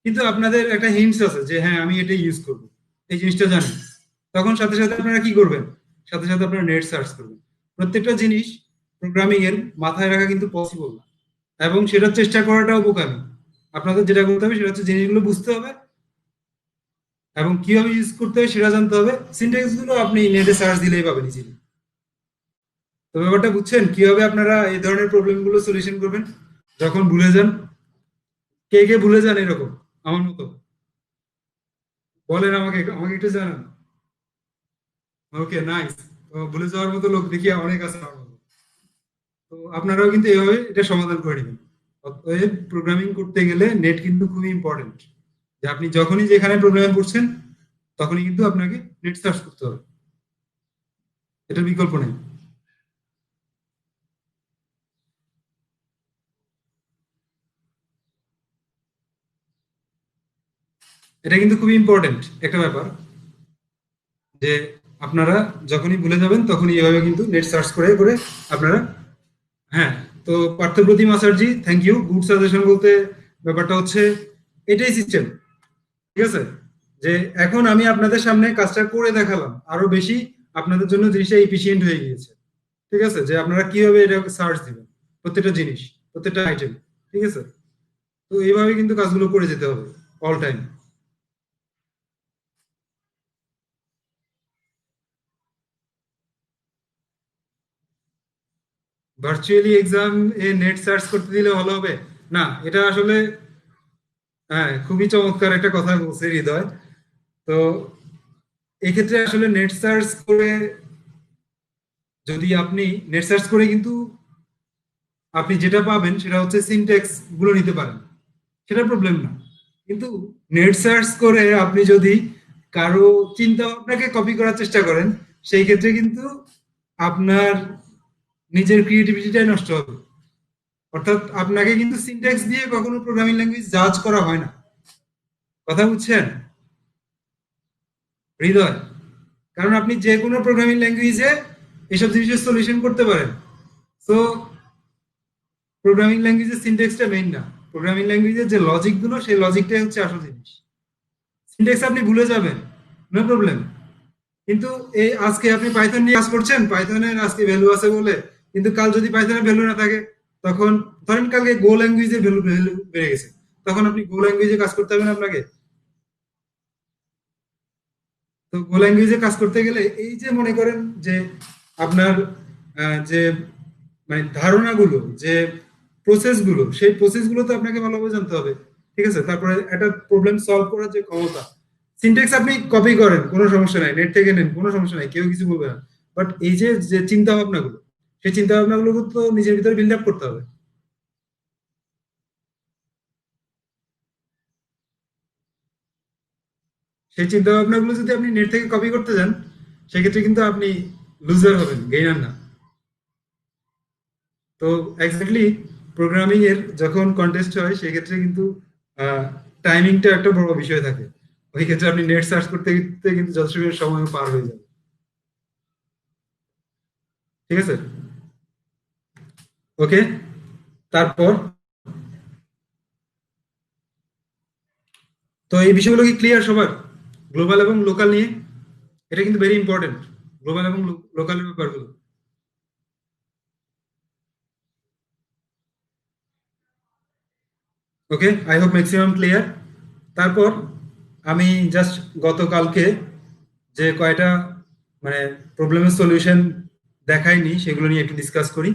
কিন্তু আপনাদের একটা হিন্টস আছে যে হ্যাঁ আমি এটা ইউজ করব, এই জিনিসটা জানেন। তখন সাথে সাথে আপনারা কি করবেন, সাথে সাথে আপনারা নেট সার্চ করবেন। প্রত্যেকটা জিনিস প্রোগ্রামিং এর মাথায় রাখা কিন্তু পসিবল না, এবং সেটার চেষ্টা করাটাও বোকামি। আপনাদের যেটা করতে হবে সেটা হচ্ছে জিনিসগুলো বুঝতে হবে এবং কিভাবে ইউজ করতে হয় সেটা জানতে হবে। সিনট্যাক্স গুলো আপনি নেটে সার্চ দিলেই পাবেন ইজিলি। তো ব্যাপারটা বুঝছেন কিভাবে আপনারা এই ধরনের প্রবলেম গুলো সলিউশন করবেন যখন ভুলে যান? কে কে ভুলে যান এরকম আমার মতো? বলেন আমাকে, আমাকে একটু জানান। ওকে, নাইস। তো ভুলে যাওয়ার মতো লোক দেখি অনেক আছে আমার মতো। তো আপনারাও কিন্তু এইভাবে এটা সমাধান করে নেবেন। অতএব প্রোগ্রামিং করতে গেলে নেট কিন্তু খুবই ইম্পর্টেন্ট, যে আপনি যখনই যেখানে প্রোগ্রামে পড়ছেন তখনই কিন্তু আপনাকে নেট সার্চ করতে হবে, এটার বিকল্প নেই। এটা কিন্তু খুবই ইম্পর্টেন্ট একটা ব্যাপার, যে আপনারা যখনই ভুলে যাবেন তখনই এভাবে কিন্তু নেট সার্চ করে করে আপনারা, হ্যাঁ। তো Parthapratim Acharya, thank you, good suggestion বলতে ব্যাপারটা হচ্ছে এটাই সিস্টেম, ঠিক আছে। যে এখন আমি আপনাদের সামনে কাজটা করে দেখালাম, আরো বেশি আপনাদের জন্য জিনিসটা এফিশিয়েন্ট হয়ে গিয়েছে, ঠিক আছে, যে আপনারা কিভাবে এটা সার্চ দিবেন প্রত্যেকটা জিনিস, প্রত্যেকটা আইটেম, ঠিক আছে। তো এইভাবে কিন্তু কাজগুলো করে যেতে হবে অল টাইম। ভার্চুয়ালি এক্সাম এ নেট সার্চ করতে দিলে ভালো হবে? না, এটা আসলে হ্যাঁ খুবই চমৎকার একটা কথা বলছে হৃদয়। তো এক্ষেত্রে আসলে নেট সার্চ করে, যদি আপনি নেট সার্চ করে কিন্তু আপনি যেটা পাবেন সেটা হচ্ছে সিনট্যাক্স গুলো নিতে পারেন, সেটা প্রবলেম না। কিন্তু নেট সার্চ করে আপনি যদি কারো চিন্তা ভাবনাকে কপি করার চেষ্টা করেন, সেই ক্ষেত্রে কিন্তু আপনার নিজের ক্রিয়েটিভিটিটাই নষ্ট হবে। অর্থাৎ আপনাকে কিন্তু সিনট্যাক্স দিয়ে কখনো প্রোগ্রামিং ল্যাঙ্গুয়েজ জাজ করা হয় না। কথা বুঝছেন হৃদয়? কারণ আপনি যে কোনো প্রোগ্রামিং ল্যাঙ্গুয়েজে এসব জিনিসের সলিউশন করতে পারেন। সো প্রোগ্রামিং ল্যাঙ্গুয়েজের সিনট্যাক্সটা মেইন না, প্রোগ্রামিং ল্যাঙ্গুয়েজের যে লজিক গুলো সেই লজিকটাই হচ্ছে আসল জিনিস। সিনট্যাক্স আপনি ভুলে যাবেন, নো প্রবলেম। কিন্তু এই আজকে আপনি পাইথন নিয়ে কাজ করছেন, পাইথনের আজকে ভ্যালু আছে বলে, কিন্তু কাল যদি পাইথনের ভ্যালু না থাকে, তখন ধরেন কালকে গো ল্যাঙ্গুয়েজের ভ্যালু ভ্যালু বেড়ে গেছে, তখন আপনি গো ল্যাঙ্গুয়েজে কাজ করতে হবে না আপনাকে? তো গো ল্যাঙ্গুয়েজে কাজ করতে গেলে এই যে মনে করেন যে আপনার যে মানে ধারণাগুলো, যে প্রসেসগুলো, সেই প্রসেসগুলো তো আপনাকে ভালোভাবে জানতে হবে। ঠিক আছে, তারপরে একটা প্রবলেম সলভ করার যে ক্ষমতা, সিনট্যাক্স আপনি কপি করেন কোনো সমস্যা নাই, নেট থেকে নেন কোনো সমস্যা নাই, কেউ কিছু বলবে না। বাট এই যে যে চিন্তা ভাবনাগুলো, সেই চিন্তা ভাবনাগুলো তো নিজের ভিতরে বিল্ড আপ করতে হবে। সেই চিন্তা ভাবনাগুলো যদি আপনি নেট থেকে কপি করতে যান, সেক্ষেত্রে কিন্তু আপনি লুজার হবেন, গেইনার না। তো এক্স্যাক্টলি প্রোগ্রামিং এর যখন কন্টেস্ট হয় সেক্ষেত্রে কিন্তু টাইমিংটা একটা বড় বিষয় থাকে। ওই ক্ষেত্রে আপনি নেট সার্চ করতে করতে কিন্তু যথেষ্ট সময় পার হয়ে যাবে। ঠিক আছে, ওকে। তারপর তো এই বিষয়গুলো কি ক্লিয়ার সবার, গ্লোবাল এবং লোকাল নিয়ে? এটা কিন্তু ভেরি ইম্পর্টেন্ট, গ্লোবাল এবং লোকালের ব্যাপারগুলো। ওকে, আই হোপ ম্যাক্সিমাম ক্লিয়ার। তারপর আমি জাস্ট গতকালকে যে কয়টা মানে প্রবলেমের সলিউশন দেখাইনি সেগুলো নিয়ে একটু ডিসকাস করি।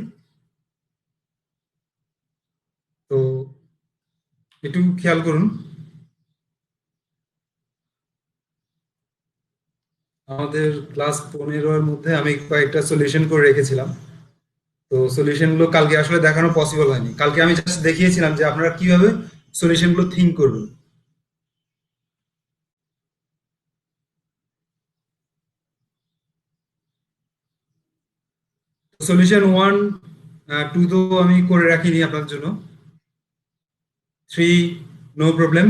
তো একটু খেয়াল করুন, আমাদের ক্লাস 15-এর মধ্যে আমি কয়েকটা সলিউশন করে রেখেছিলাম। তো সলিউশন গুলো কালকে আসলে দেখানো পসিবল হয়নি, কালকে আমি জাস্ট দেখিয়েছিলাম যে আপনারা কিভাবে সলিউশন গুলো থিঙ্ক করবেন। সলিউশন 1, 2 তো আমি করে রাখিনি আপনার জন্য। 3 নো প্রবলেম।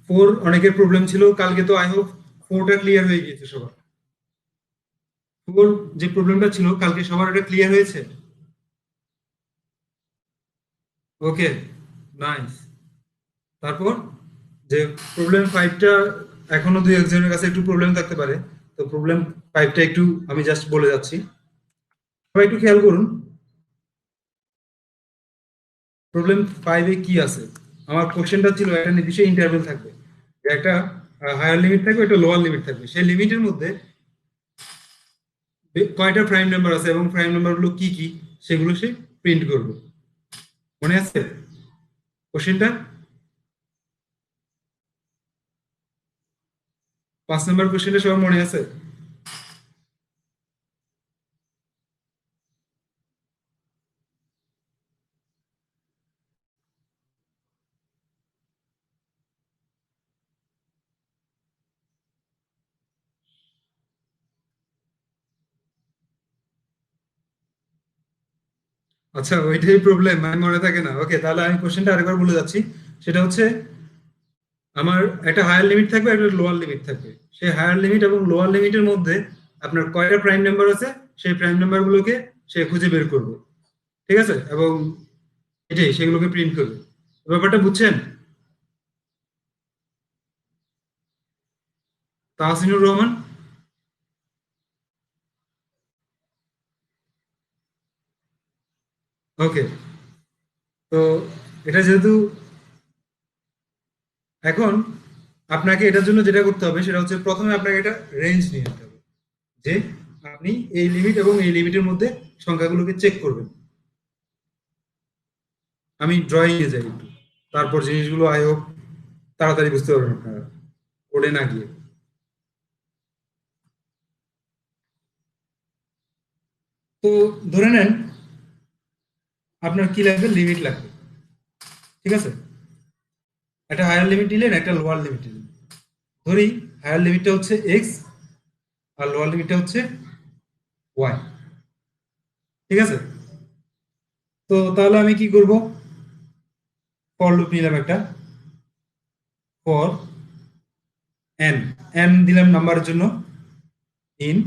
4 অনেকের প্রবলেম ছিল, কালকে তো আই হোপ 4টা ক্লিয়ার হয়ে গিয়েছে সবার। 4 যে প্রবলেমটা ছিল কালকে সবার এটা ক্লিয়ার হয়েছে। ওকে, নাইস। তারপর যে প্রবলেম 5টা, এখনো দুই একজনের কাছে একটু প্রবলেম থাকতে পারে। তো প্রবলেম 5টা একটু আমি জাস্ট বলে যাচ্ছি, সবাই একটু খেয়াল করুন। প্রবলেম 5-এ কি আছে? আমার কোশ্চেনটা ছিল একটা নির্দিষ্ট ইন্টারভেল থাকবে, যে একটা হায়ার লিমিট থাকবে, একটা লোয়ার লিমিট থাকবে, সেই লিমিটের মধ্যে কয়টা প্রাইম নাম্বার আছে এবং প্রাইম নাম্বার গুলো কি কি, সেগুলো সে প্রিন্ট করবে। মনে আছে কোশ্চেনটা? 5 নাম্বার কোশ্চেনটা সবার মনে আছে? আচ্ছা, ওইটাই প্রবলেম, আমি মনে থাকে না। ওকে, তাহলে আমি কোশ্চেনটা আরেকবার বলে যাচ্ছি। সেটা হচ্ছে, আমার একটা হায়ার লিমিট থাকবে, একটা লোয়ার লিমিট থাকবে। সেই হায়ার লিমিট এবং লোয়ার লিমিটের মধ্যে আপনার কয়টা প্রাইম নাম্বার আছে, সেই প্রাইম নাম্বার গুলোকে সে খুঁজে বের করবে। ঠিক আছে, এবং এটাই সেগুলোকে প্রিন্ট করবে। ব্যাপারটা বুঝছেন? তাহসিনুর রহমান। ওকে, তো এটা যেহেতু, এখন আপনাকে এটার জন্য যেটা করতে হবে সেটা হচ্ছে, প্রথমে আপনাকে একটা রেঞ্জ নিয়ে নিতে হবে, যে আপনি এই লিমিট এবং এই লিমিটের মধ্যে সংখ্যাগুলোকে চেক করবেন। আমি ড্রয়িং এ যাই একটু, তারপর জিনিসগুলো আই হোপ তাড়াতাড়ি বুঝতে পারবেন আপনারা, ওড়ে না গিয়ে। তো ধরে নেন আপনার কি লাগবে, লিমিট লাগবে। ঠিক আছে, একটা হায়ার লিমিট নিলেন, একটা লোয়ার লিমিট নিলেন। ধরি হায়ার লিমিটটা হচ্ছে এক্স, আর লোয়ার লিমিটটা হচ্ছে ওয়াই। ঠিক আছে, তো তাহলে আমি কি করব, ফর লুপ নিলাম একটা, ফর এন, এন দিলাম নাম্বারের জন্য, in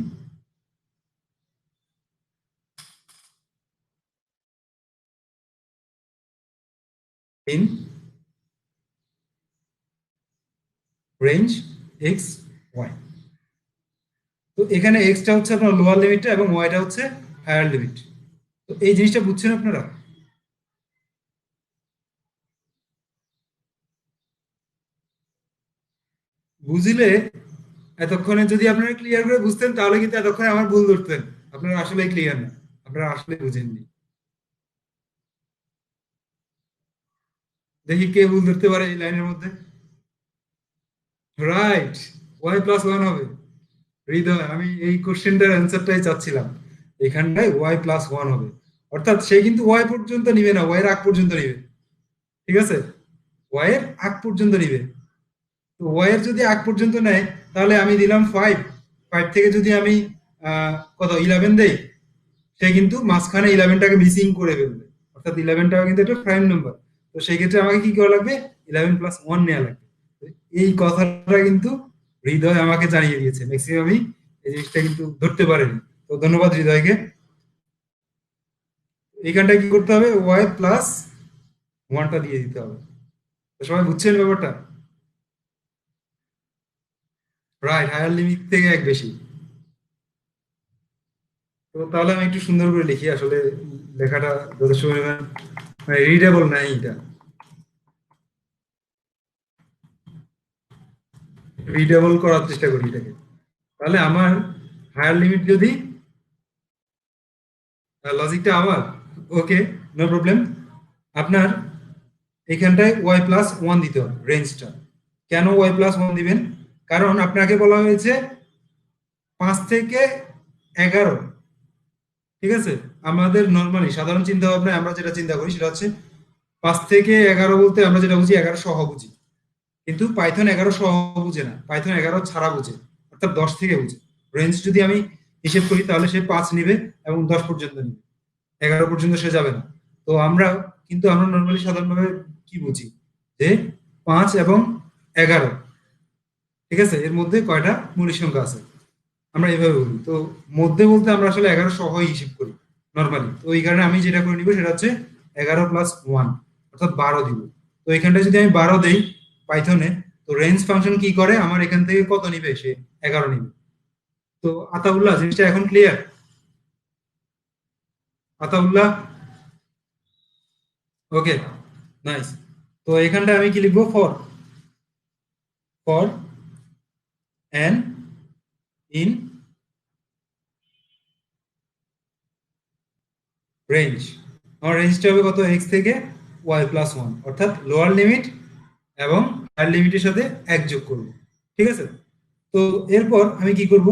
in range x y. তো এখানে এক্সটা হচ্ছে আপনার লোয়ার লিমিটটা এবং ওয়াইটা হচ্ছে হায়ার লিমিট। তো এই জিনিসটা বুঝছেন আপনারা? বুঝলে, এতক্ষণে যদি আপনারা ক্লিয়ার করে বুঝতেন তাহলে কিন্তু এতক্ষণে আমার ভুল ধরতেন। আপনারা আসলে ক্লিয়ার না, আপনারা আসলে বুঝেননি। দেখি কে ভুল ধরতে পারে এই লাইনের মধ্যে। রাইট, ওয়াই প্লাস ওয়ান হবে। হৃদয়, আমি এই কোশ্চেনটার অ্যান্সারটাই চাচ্ছিলাম। এখানটায় ওয়াই প্লাস ওয়ান হবে, অর্থাৎ সে কিন্তু ওয়াই পর্যন্ত নিবে না, ওয়াই এর আগ পর্যন্ত নিবে। ঠিক আছে, ওয়াই এর আগ পর্যন্ত নিবে। তো ওয়াই এর যদি আগ পর্যন্ত নেয়, তাহলে আমি দিলাম ফাইভ, ফাইভ থেকে যদি আমি কত 11 দেই, সে কিন্তু মাঝখানে 11টাকে মিসিং করে ফেলবে, অর্থাৎ 11টাও কিন্তু একটা প্রাইম নাম্বার। তো সেই ক্ষেত্রে আমাকে কি করা লাগবে, 11+1 নেওয়া লাগবে। তো এই কথাটা কিন্তু হৃদয় আমাকে জানিয়ে দিয়েছে, ম্যাক্সিমামই এই জিনিসটা কিন্তু ধরতে পারেনি। তো ধন্যবাদ হৃদয়কে। এইখানটায় কি করতে হবে, ওয়াই প্লাস ওয়ানটা দিয়ে দিতে হবে। তো সবাই বুঝছেন ব্যাপারটা? রাইট, হায়ার লিমিট থেকে এক বেশি। তো তাহলে আমি একটু সুন্দর করে লিখি, আসলে লেখাটা যথেষ্ট পরিমাণ রিডেবল নাই এটা। রিডেবল করার চেষ্টা করি এটাকে। তাহলে আমার হায়ার লিমিট যদি, লজিকটা আমার, ওকে, নো প্রবলেম। আপনার এখানটায় ওয়াই প্লাস ওয়ান দিতে হবে রেঞ্জটা। কেন ওয়াই প্লাস ওয়ান দিবেন? কারণ আপনাকে বলা হয়েছে 5 থেকে 11। ঠিক আছে, আমাদের নর্মালি সাধারণ চিন্তা ভাবনায় আমরা যেটা চিন্তা করি সেটা হচ্ছে 5 থেকে 11 বলতে আমরা যেটা বুঝি 11 সহ বুঝি। কিন্তু পাইথন 11 সহ বুঝে না, পাইথন 11 ছাড়া বুঝে, অর্থাৎ 10 থেকে বুঝে। রেঞ্জ যদি আমি হিসেব করি তাহলে সে 5 নিবে এবং 10 পর্যন্ত নিবে, 11 পর্যন্ত সে যাবে না। তো আমরা নর্মালি সাধারণভাবে কি বুঝি, যে 5 এবং 11, ঠিক আছে, এর মধ্যে কয়টা মৌলিক সংখ্যা আছে, আমরা এইভাবে বলি। তো মধ্যে বলতে আমরা আসলে 11 সহই হিসেব করি নর্মালি। তো এই কারণে আমি যেটা করে নিব সেটা হচ্ছে 11+1, অর্থাৎ 12 দিব। তো এখানটা যদি আমি 12 দেই পাইথনে, তো রেঞ্জ ফাংশন কি করে, আমার এখান থেকে কত নিবে, সে 11 নিবে। তো আতাউল্লাহ, জিনিসটা এখন ক্লিয়ার? আতাউল্লাহ, ওকে, নাইস। তো এখানটা আমি কি লিখবো, for, for N in range. আমার রেঞ্জটা হবে কত, এক্স থেকে ওয়াই প্লাস ওয়ান, অর্থাৎ লোয়ার লিমিট এবং হায়ার লিমিটের সাথে এক যোগ করব। ঠিক আছে, তো এরপর আমি কি করব,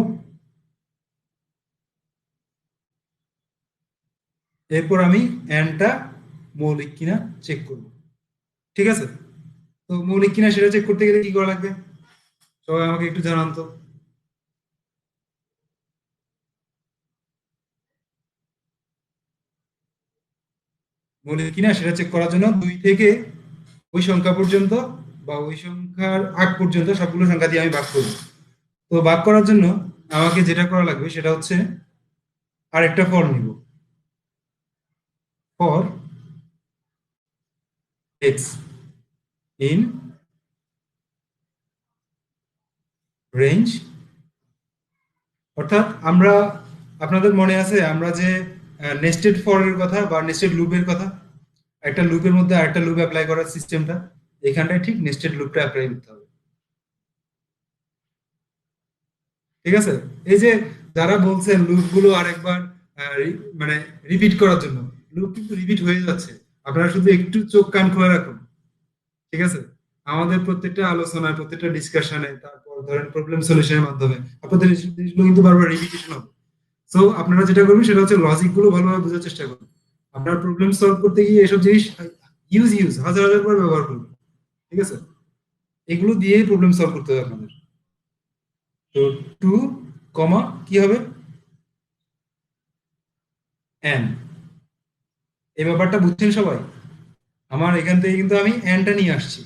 এরপর আমি এনটা মৌলিক কিনা চেক করব। ঠিক আছে, তো মৌলিক কিনা সেটা চেক করতে গেলে কি করা লাগবে, সবাই আমাকে একটু জানান তো। মৌলিক কিনা সেটা চেক করার জন্য 2 থেকে ওই সংখ্যা পর্যন্ত বা ওই সংখ্যার আগ পর্যন্ত সবগুলো সংখ্যা দিয়ে আমি ভাগ করব। তো ভাগ করার জন্য আমাকে যেটা করা লাগবে সেটা হচ্ছে আরেকটা ফর নিব, ফর এক্স ইন রেঞ্জ। অর্থাৎ আমরা, আপনাদের মনে আছে আমরা যে নেস্টেড ফর এর কথা বা নেস্টেড লুপের কথা, একটা লুপের মধ্যে আরেকটা লুপ অ্যাপ্লাই করার সিস্টেমটা, এখানটায় ঠিক নেস্টেড লুপটা অ্যাপ্লাই করতে হবে। ঠিক আছে, এই যে যারা বলছেন লুপগুলো আরেকবার মানে রিপিট করার জন্য, লুপ কিন্তু রিপিট হয়ে যাচ্ছে, আপনারা শুধু একটু চোখ কান খোলা রাখুন। ঠিক আছে, আমাদের প্রত্যেকটা আলোচনায়, প্রত্যেকটা ডিসকাশনে, তারপর ধরেন প্রবলেম সলিউশনের মাধ্যমে আপনাদের এই জিনিসগুলো কিন্তু বারবার রিপিটেশন হবে। সো আপনারা যেটা করবেন সেটা হচ্ছে লজিক গুলো ভালোভাবে বোঝার চেষ্টা করুন। আপনার প্রবলেম সলভ করতে গিয়ে এসব জিনিস ইউজ হাজার হাজার বার ব্যবহার করবেন। ঠিক আছে, এগুলো দিয়েই প্রবলেম সলভ করতে হবে আপনাদের। তো টু কমা কি হবে, এন। এই ব্যাপারটা বুঝছেন সবাই? আমার এখান থেকে কিন্তু আমি এনটা নিয়ে আসছি,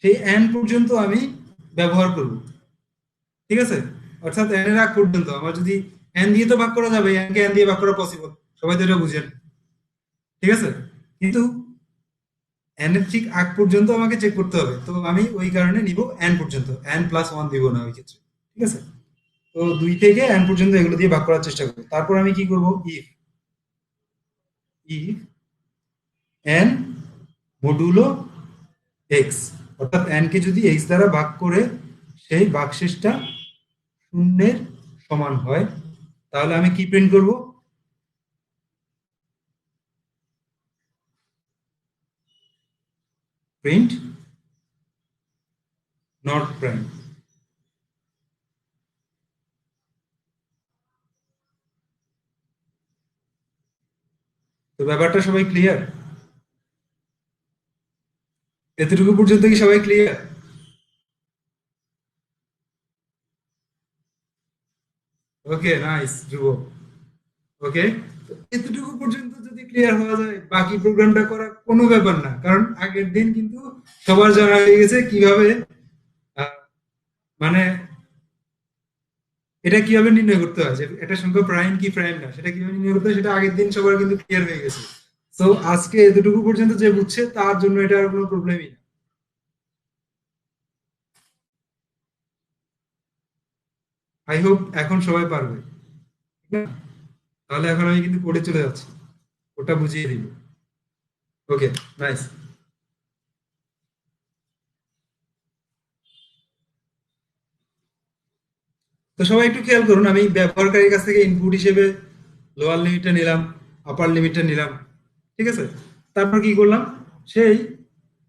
সেই এন পর্যন্ত আমি ব্যবহার করব। ঠিক আছে, অর্থাৎ এন এর আগ পর্যন্ত আমার যদি এন দিয়ে তো ভাগ করা যাবে, এন কে এন দিয়ে ভাগ করা পসিবল, সবাই তো এটা বুঝেন। ঠিক আছে, কিন্তু এন এর ঠিক আগ পর্যন্ত আমাকে চেক করতে হবে, তো আমি ওই কারণে নিব এন পর্যন্ত, n+1 দিব না ওই ক্ষেত্রে। ঠিক আছে, তো 2 থেকে n পর্যন্ত এগুলো দিয়ে ভাগ করার চেষ্টা করবো। তারপর আমি কি করব, if, if N modulo x, অর্থাৎ এন কে যদি এক্স দ্বারা ভাগ করে সেই ভাগশেষটা শূন্যের সমান হয়, তাহলে আমি কি প্রিন্ট করব, প্রিন্ট নট প্রাইম। তো ব্যাপারটা সবাই ক্লিয়ার? এতটুকু পর্যন্ত কি সবাই ক্লিয়ার? ওকে, নাইস ধ্রুব। ওকে, এতটুকু পর্যন্ত যদি ক্লিয়ার হওয়া যায়, বাকি প্রোগ্রামটা করা কোনো ব্যাপার না, কারণ আগের দিন কিন্তু সবার জানা হয়ে গেছে কিভাবে আহ, মানে এটা কিভাবে নির্ণয় করতে হয়, যে এটা সংখ্যা প্রাইম কি প্রাইম না সেটা কিভাবে নির্ণয় করতে হয় সেটা আগের দিন সবার কিন্তু ক্লিয়ার হয়ে গেছে। তো আজকে এতটুকু পর্যন্ত যে বুঝছে তার জন্য এটা আর কোনো প্রবলেমই না। আই হোপ এখন সবাই পারবে, ঠিক না? তাহলে এখন আমি কিন্তু কোডে চলে যাচ্ছি, ওটা বুঝিয়ে দিব। ওকে, নাইস। তো সবাই একটু খেয়াল করুন, আমি ব্যবহারকারীর কাছ থেকে ইনপুট হিসেবে লোয়ার লিমিটটা নিলাম, আপার লিমিটটা নিলাম, ঠিক আছে? তারপর কি করলাম, সেই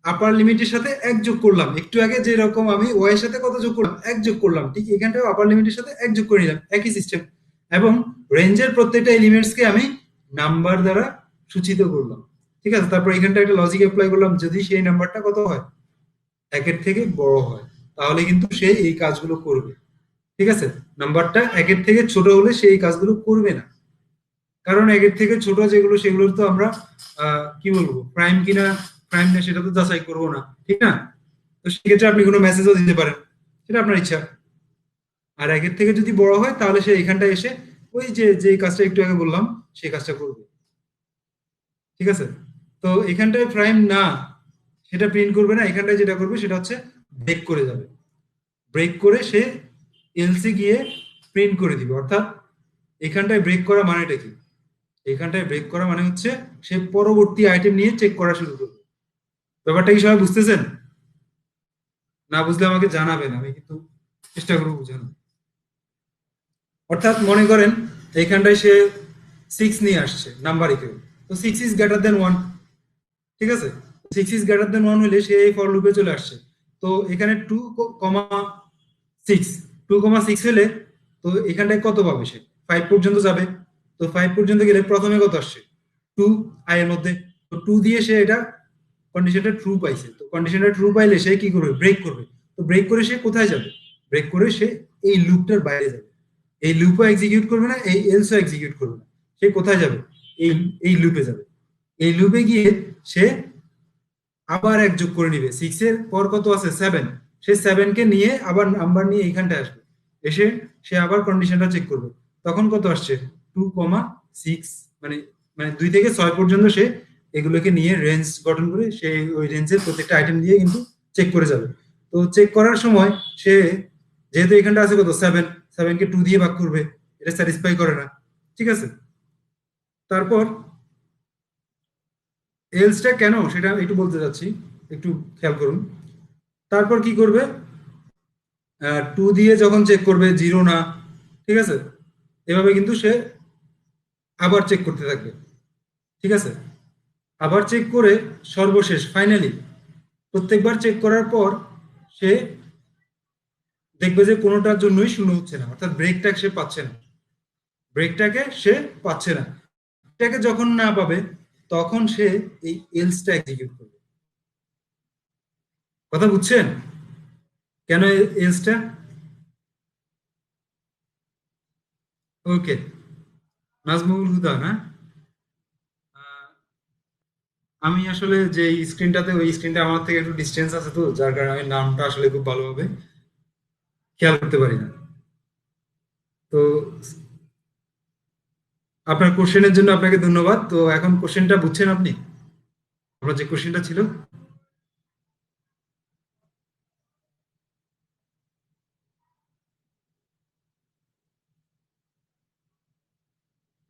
আপার লিমিটের সাথে এক যোগ করলাম, একটু আগে যে রকম আমি ওয়াই এর সাথে কত যোগ করলাম, এক যোগ করলাম, ঠিক এখানটাও আপার লিমিটের সাথে এক যোগ করে নিলাম, একই সিস্টেম। এবং রেঞ্জের প্রত্যেকটা এলিমেন্টসকে আমি নাম্বার দ্বারা সূচিত করলাম, ঠিক আছে? তারপর এখানটা একটা লজিক অ্যাপ্লাই করলাম, যদি সেই নাম্বারটা কত হয়, একের থেকে বড় হয়, তাহলে কিন্তু সে এই কাজগুলো করবে, ঠিক আছে? নাম্বারটা একের থেকে ছোট হলে সে এই কাজগুলো করবে না, কারণ একের থেকে ছোট যেগুলো সেগুলো তো আমরা কি বলবো, প্রাইম কিনা প্রাইম না সেটা তো যাচাই করবো না, ঠিক না? তো সেক্ষেত্রে আপনি কোনো মেসেজও দিতে পারেন, সেটা আপনার ইচ্ছা। আর একের থেকে যদি বড় হয় তাহলে সে এখানটা এসে ওই যে যে কাজটা একটু আগে বললাম সেই কাজটা করবে, ঠিক আছে? তো এখানটায় প্রাইম না সেটা প্রিন্ট করবে না, এখানটায় যেটা করবে সেটা হচ্ছে ব্রেক করে যাবে, ব্রেক করে সে এলসি গিয়ে প্রিন্ট করে দিবে। অর্থাৎ এখানটায় ব্রেক করা মানেটা কি, এখানটায় ব্রেক করা মানে হচ্ছে সে পরবর্তী আইটেম নিয়ে চেক করা শুরু করবে। ব্যাপারটা কি সবাই বুঝতেছেন? না বুঝলে আমাকে জানাবেন, আমি কিন্তু চেষ্টা করবো বোঝানো। অর্থাৎ মনে করেন এইখানটায় সে সিক্স নিয়ে আসছে নাম্বার হিসেবে, তো six is greater than one, ঠিক আছে? Six is greater than one হলে সে এই ফর লুপে চলে আসছে। তো এখানে two comma six, two comma six হলে তো এখানটায় কত পাবে সে, ফাইভ পর্যন্ত যাবে। তো ফাইভ পর্যন্ত গেলে প্রথমে কত আসছে, টু আই এর মধ্যে। তো টু দিয়ে সে এটা কন্ডিশনটা ট্রু পাইছে, তো কন্ডিশনটা ট্রু পাইলে সে কি করবে, ব্রেক করবে। তো ব্রেক করে সে কোথায় যাবে, ব্রেক করে সে এই লুপটার বাইরে যাবে, এই লুপও এক্সিকিউট করবে না, এই এলসও এক্সিকিউট করবে না, সে কোথায় যাবে, এই এই লুপে যাবে। এই লুপে গিয়ে সে আবার এক যোগ করে নিবে, সিক্স এর পর কত আছে, সেভেন। সে সেভেন কে নিয়ে আবার নাম্বার নিয়ে এইখানটায় আসবে, এসে সে আবার কন্ডিশনটা চেক করবে, তখন কত আসছে, টু কমা সিক্স। মানে মানে দুই থেকে ছয় পর্যন্ত সে এগুলোকে নিয়ে রেঞ্জ গঠন করে সে ওই রেঞ্জের প্রত্যেকটা আইটেম দিয়ে কিন্তু চেক করে যাবে। তো চেক করার সময় সে যেহেতু এখানটা আছে কত, সেভেন, সেভেন কে টু দিয়ে ভাগ করবে, এটা স্যাটিসফাই করে না, ঠিক আছে? তারপর এলসটা কেন সেটা একটু বলতে যাচ্ছি, একটু খেয়াল করুন। তারপর কি করবে, টু দিয়ে যখন চেক করবে জিরো না, ঠিক আছে, এভাবে কিন্তু সে আবার চেক করতে থাকবে, ঠিক আছে? আবার চেক করে সর্বশেষ ফাইনালি প্রত্যেকবার চেক করার পর সে দেখবে যে কোনোটার জন্যই শূন্য হচ্ছে না, অর্থাৎ ব্রেকটা সে পাচ্ছে না, ব্রেকটাকে সে পাচ্ছে না। এটাকে যখন না পাবে তখন সে এই এলসটা এক্সিকিউট করবে। কথা বুঝছেন কেন এলসটা? ওকে, নাজমুল হুদা না? আহ, আমি আসলে যে স্ক্রিনটাতে, ওই স্ক্রিনটা আমার থেকে একটু ডিস্টেন্স আছে, তো যার কারণে আমি নামটা আসলে খুব ভালোভাবে খেয়াল করতে পারি না। তো আপনার কোশ্চেনের জন্য আপনাকে ধন্যবাদ। তো এখন কোশ্চেনটা বুঝছেন আপনি, আমরা যে কোশ্চেনটা ছিল?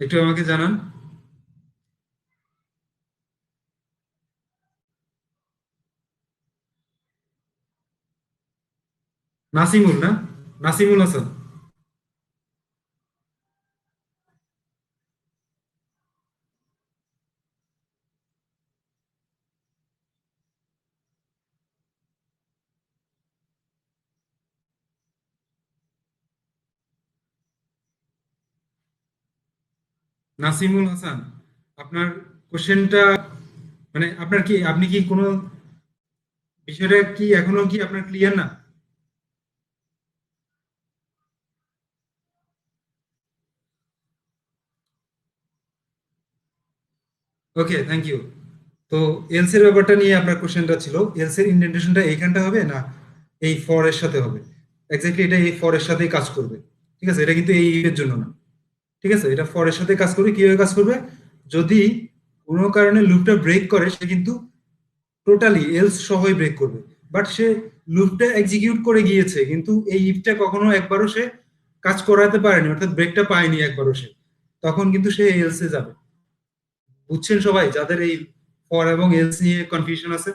একটু আমাকে জানান। নাসিমুল না? নাসিমুল হাসান। নাসিমুল হাসান, আপনার কোশ্চেনটা মানে আপনার কি, আপনি কি কোনো বিষয়টা কি এখনো কি আপনার ক্লিয়ার না? ওকে, থ্যাংক ইউ। তো এলস এর ব্যাপারটা নিয়ে আপনার কোশ্চেনটা ছিল, এলস এর ইন্ডেন্টেশনটা এইখানটা হবে না এই ফর এর সাথে হবে? এক্স্যাক্টলি এটা এই ফর এর সাথেই কাজ করবে। ঠিক আছে, এটা কিন্তু এই এর জন্য না। ঠিক আছে, এটা ফর এর সাথে কাজ করবে। কিভাবে কাজ করবে? যদি কোনো কারণে লুপটা ব্রেক করে, সে কিন্তু টোটালি এলস সহই ব্রেক করবে। বাট সে লুপটা এক্সিকিউট করে গিয়েছে, কিন্তু এই ইফটা কখনো একবারও সে কাজ করাতে পারেনি, অর্থাৎ ব্রেকটা পায়নি একবারও সে। তখন কিন্তু সে এলসে যাবে। বুঝছেন সবাই যাদের এই ফর এবং এলস নিয়ে কনফিউশন আছে?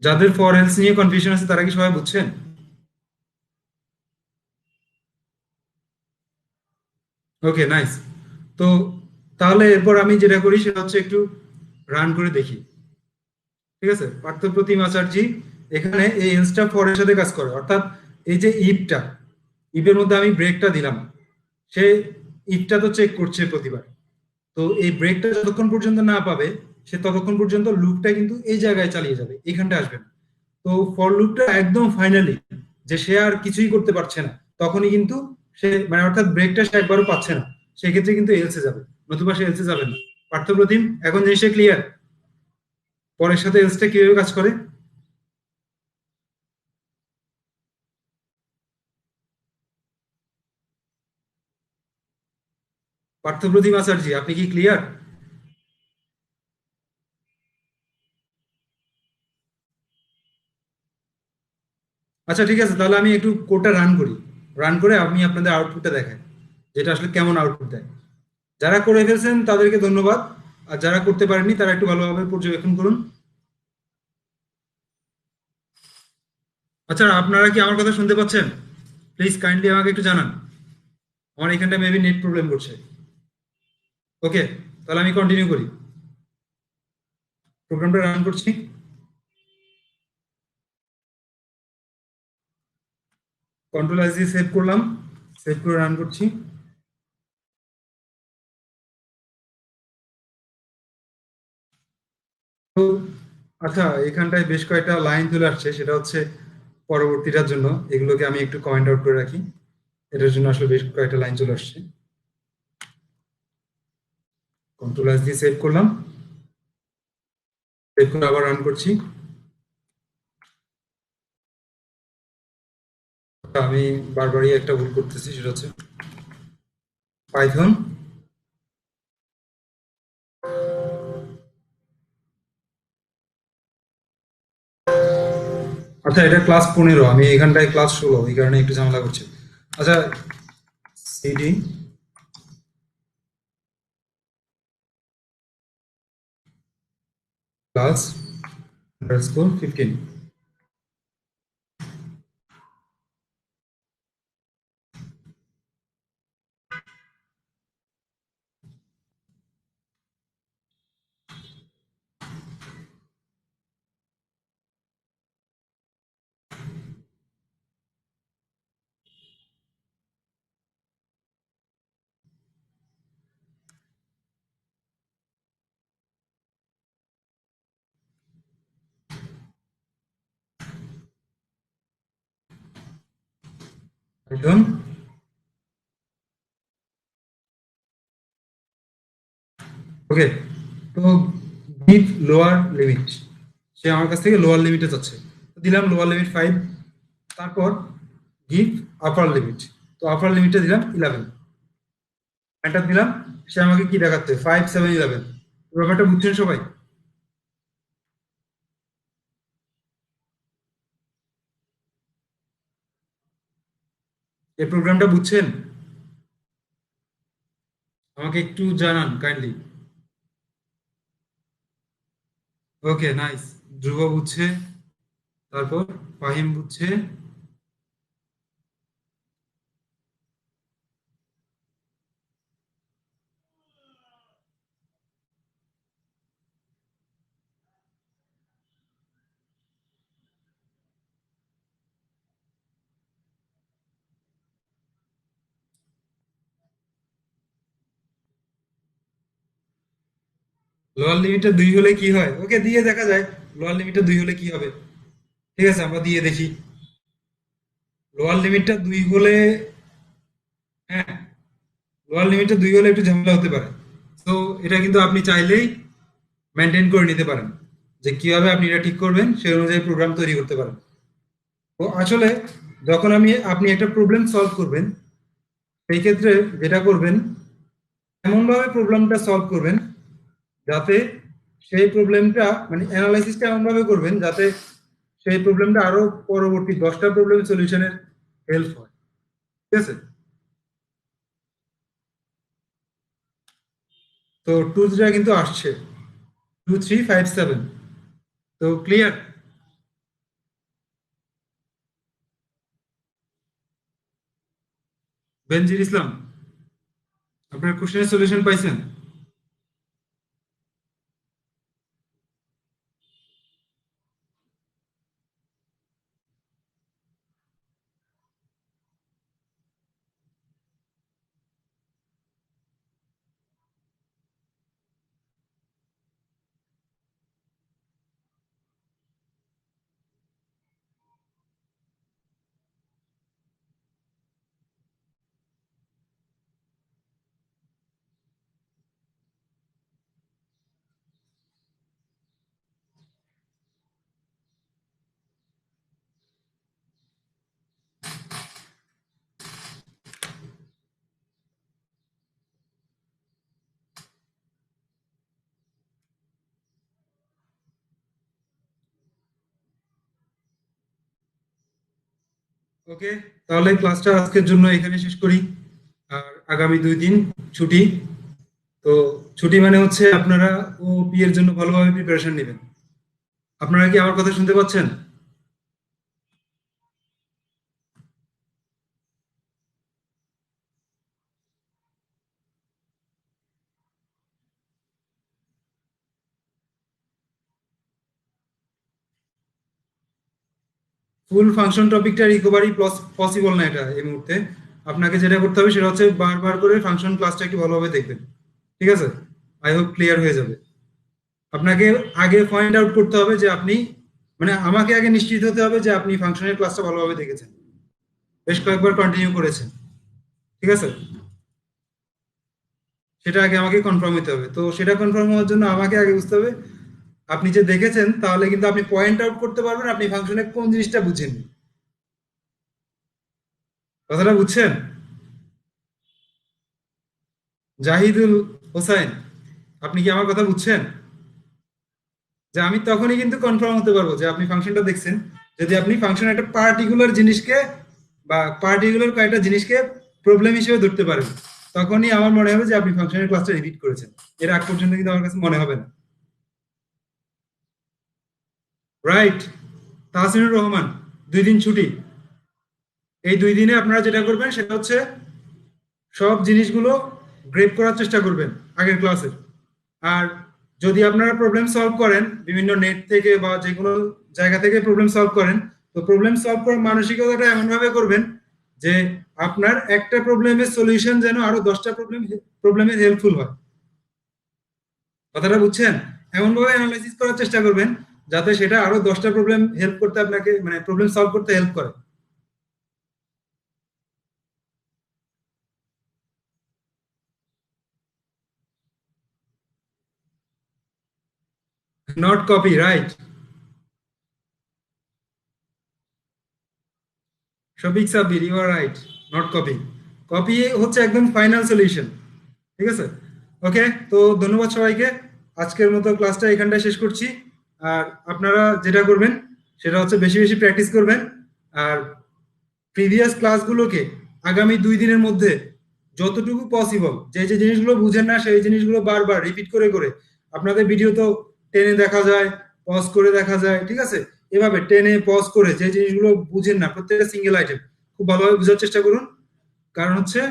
যাদের ফর এলস নিয়ে কনফিউশন আছে তারা কি সবাই বুঝছেন? ওকে, নাইস। তো তাহলে এরপর আমি যেটা করি সেটা হচ্ছে একটু রান করে দেখি। ঠিক আছে, পার্থপ্রতিম আচার্য এখানে এই এলসটা ফর এর সাথে কাজ করে, অর্থাৎ এই যে ইফটা, ইফের মধ্যে আমি ব্রেকটা দিলাম, সে ইফটা তো চেক করছে প্রতিবার। তো এই ব্রেকটা যতক্ষণ পর্যন্ত না পাবে, সে ততক্ষণ পর্যন্ত লুপটা কিন্তু এই জায়গায় চালিয়ে যাবে, এখানটা আসবে না। তো ফর লুপটা একদম ফাইনালি, যে সে আর কিছুই করতে পারছে না, তখনই কিন্তু সে মানে অর্থাৎ ব্রেকটা সে একবারও পাচ্ছে না, সেক্ষেত্রে কিন্তু এলসে যাবে, নতুবা সে এলসে যাবে না। পার্থপ্রতিম, এখন জিনিসটা ক্লিয়ার পরের সাথে এলসটা কিভাবে কাজ করে? পার্থপ্রতিম আচার্য, আপনি কি ক্লিয়ার? আচ্ছা ঠিক আছে, তাহলে আমি একটু কোডটা রান করি। রান করে আমি আপনাদের আউটপুটটা দেখাই, যেটা আসলে কেমন আউটপুট দেয়। যারা করে ফেলছেন তাদেরকে ধন্যবাদ, আর যারা করতে পারেননি তারা একটু ভালোভাবে পর্যবেক্ষণ করুন। আচ্ছা, আপনারা কি আমার কথা শুনতে পাচ্ছেন? প্লিজ কাইন্ডলি আমাকে একটু জানান। আমার এখানটা মেবি নেট প্রবলেম করছে। ওকে, তাহলে আমি কন্টিনিউ করি, প্রোগ্রামটা রান করছি। কন্ট্রোল এস দিয়ে সেভ করলাম, সেভ করে রান করছি। তো আচ্ছা, এখানটায় বেশ কয়েকটা লাইন চলে আসছে, সেটা হচ্ছে পরবর্তীটার জন্য এগুলোকে আমি একটু কমেন্ট আউট করে রাখি। এটার জন্য আসলে বেশ কয়েকটা লাইন চলে আসছে। কন্ট্রোল এস দিয়ে সেভ করলাম, সেভ করে আবার রান করছি। আমি বারবারই একটা ভুল করতেছি, সেটা হচ্ছে পাইথন। আচ্ছা, এটা ক্লাস 15, আমি এখানটায় ক্লাস 16, এই কারণে একটু ঝামেলা করছে। আচ্ছা, সিডি ক্লাস_15। পাইথন। ওকে, তো গিভ লোয়ার লিমিট, সে আমার কাছ থেকে লোয়ার লিমিটে চাচ্ছে। তো দিলাম লোয়ার লিমিট 5। তারপর গিভ আপার লিমিট, তো আপার লিমিটে দিলাম 11। এন্টার দিলাম। সে আমাকে কি দেখাচ্ছে? 5 7 11। ব্যাপারটা বুঝছেন সবাই? এই প্রোগ্রামটা বুঝছেন? আমাকে একটু জানান কাইন্ডলি। ওকে, নাইস। ধ্রুব বুঝছে, তারপর ফাহিম বুঝছে। লোয়ার লিমিটটা 2 হলে কি হয়, ওকে দিয়ে দেখা যায়। লোয়ার লিমিটটা 2 হলে কি হবে, ঠিক আছে আমরা দিয়ে দেখি। লোয়ার লিমিটটা 2 হলে, হ্যাঁ, লোয়ার লিমিটটা 2 হলে একটু ঝামেলা হতে পারে। তো এটা কিন্তু আপনি চাইলেই মেনটেন করে নিতে পারেন, যে কিভাবে আপনি এটা ঠিক করবেন সেই অনুযায়ী প্রোগ্রাম তৈরি করতে পারেন। তো আসলে যখন আপনি একটা প্রবলেম সলভ করবেন, সেই ক্ষেত্রে যেটা করবেন, এমনভাবে প্রবলেমটা সলভ করবেন যাতে সেই প্রবলেমটা মানে অ্যানালাইসিসটা এমনভাবে করবেন যাতে সেই প্রবলেমটা আরো পরবর্তী 10টা প্রবলেম সলিউশনের হেল্প হয়, ঠিক আছে। তো 2 কিন্তু আসছে, 2357। তো ক্লিয়ার? বেনজির ইসলাম, আপনার কোশ্চেনের সলিউশন পাইছেন? ওকে, তাহলে ক্লাসটা আজকের জন্য এখানে শেষ করি। আর আগামী 2 দিন ছুটি। তো ছুটি মানে হচ্ছে আপনারা ওপি এর জন্য ভালোভাবে প্রিপারেশন নেবেন। আপনারা কি আমার কথা শুনতে পাচ্ছেন? ফুল ফাংশন টপিকটা রিকভারি পসিবল না এটা এই মুহূর্তে। আপনাকে যেটা করতে হবে সেটা হচ্ছে বারবার করে ফাংশন ক্লাসটা একটু ভালোভাবে দেখবেন, ঠিক আছে। আই হোপ ক্লিয়ার হয়ে যাবে। আপনাকে আগে ফাইন্ড আউট করতে হবে যে আপনি, মানে আমাকে আগে নিশ্চিত হতে হবে যে আপনি ফাংশনের ক্লাসটা ভালোভাবে দেখেছেন, বেশ কয়েকবার কন্টিনিউ করেছেন, ঠিক আছে। সেটা আগে আমাকে কনফার্ম হতে হবে। তো সেটা কনফার্ম হওয়ার জন্য আমাকে আগে বুঝতে হবে আপনি যে দেখেছেন, তাহলে কিন্তু আপনি পয়েন্ট আউট করতে পারবেন আপনি ফাংশনে কোন জিনিসটা বুঝেননি। কথাটা বুঝছেন? জাহিদুল হোসাইন, আপনি কি আমার কথা বুঝছেন? যে আমি তখনই কিন্তু কনফার্ম হতে পারবো যে আপনি ফাংশনটা দেখছেন, যদি আপনি ফাংশন একটা পার্টিকুলার জিনিসকে বা পার্টিকুলার কয়েকটা জিনিসকে প্রবলেম হিসেবে ধরতে পারেন, তখনই আমার মনে হবে যে আপনি ফাংশনের ক্লাসটা রিপিট করেছেন। এর আগ পর্যন্ত কিন্তু আমার কাছে মনে হবে না। রাইট। তাহসিনুর রহমান, 2 দিন ছুটি। এই 2 দিনে আপনারা যেটা করবেন সেটা হচ্ছে সব জিনিসগুলো গ্রেড করার চেষ্টা করবেন আগের ক্লাসের। আর যদি আপনারা প্রবলেম সলভ করেন বিভিন্ন নেট থেকে বা যে কোনো জায়গা থেকে প্রবলেম সলভ করেন, তো প্রবলেম সলভ করার মানসিকতাটা এমন ভাবে করবেন যে আপনার একটা প্রবলেমের সলিউশন যেন আরো 10টা প্রবলেমের হেল্পফুল হয়। কথাটা বুঝছেন? এমন ভাবে অ্যানালাইসিস করার চেষ্টা করবেন যাতে সেটা আরো 10টা প্রবলেম হেল্প করতে আপনাকে, মানে প্রবলেম সলভ করতে হেল্প করে। Not copy, right. Shafiq Sabbir, you are right. Not copy. Copy হচ্ছে একদম ফাইনাল সলিউশন, ঠিক আছে। ওকে, তো ধন্যবাদ সবাইকে। আজকের মতো ক্লাসটা এখানটায় শেষ করছি। আর আপনারা যেটা করবেন সেটা হচ্ছে বেশি বেশি প্র্যাকটিস করবেন। আর প্রিভিয়াস ক্লাসগুলোকে আগামী 2 দিনের মধ্যে যতটুকু পসিবল যে যে জিনিসগুলো বুঝেন না সেই জিনিসগুলো বারবার রিপিট করে করে, আপনাদের ভিডিও তো টেনে দেখা যায়, পজ করে দেখা যায়, ঠিক আছে। এভাবে টেনে পজ করে যে জিনিসগুলো বুঝেন না প্রত্যেকটা সিঙ্গেল আইটেম খুব ভালোভাবে বোঝার চেষ্টা করুন। কারণ হচ্ছে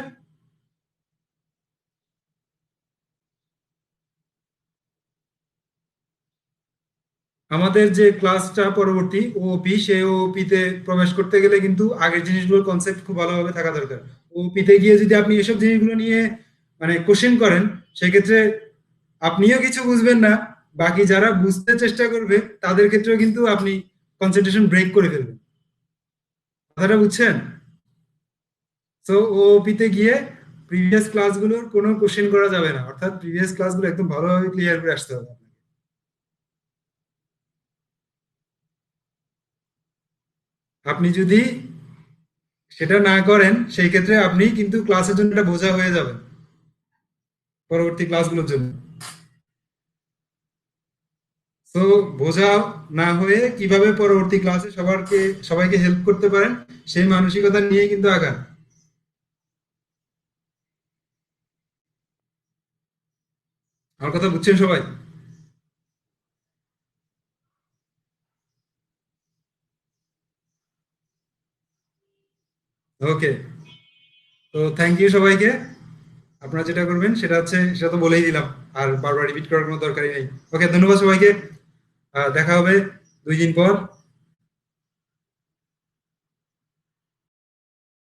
আমাদের যে ক্লাসটা পরবর্তী ওপি, সেই ওপি তে প্রবেশ করতে গেলে কিন্তু আগের জিনিসগুলোর কনসেপ্ট খুব ভালোভাবে থাকা দরকার। ওপি তে গিয়ে যদি আপনি এসব জিনিসগুলো নিয়ে মানে কোশ্চেন করেন, সেক্ষেত্রে আপনিও কিছু বুঝবেন না, বাকি যারা বুঝতে চেষ্টা করবে তাদের ক্ষেত্রেও কিন্তু আপনি কনসেন্ট্রেশন ব্রেক করে ফেলবেন। কথাটা বুঝছেন? সো ওপিতে গিয়ে প্রিভিয়াস ক্লাসগুলোর কোনো কোশ্চেন করা যাবে না, অর্থাৎ প্রিভিয়াস ক্লাসগুলো একদম ভালোভাবে ক্লিয়ার করে আসতে হবে আপনাকে। আপনি যদি সেটা না করেন সেই ক্ষেত্রে আপনি কিন্তু ক্লাসের জন্য একটা বোঝা হয়ে যাবেন পরবর্তী ক্লাসগুলোর জন্য। তো বোঝা না হয়ে কিভাবে পরবর্তী ক্লাসে সবাইকে হেল্প করতে পারেন সেই মানসিকতা নিয়ে কিন্তু আগান। আমার কথা বুঝছেন সবাই? ওকে, তো থ্যাংক ইউ সবাইকে। আপনারা যেটা করবেন সেটা তো বলেই দিলাম, আর বারবার রিপিট করার কোনো দরকারই নেই। ওকে, ধন্যবাদ সবাইকে। দেখা হবে 2 দিন পর।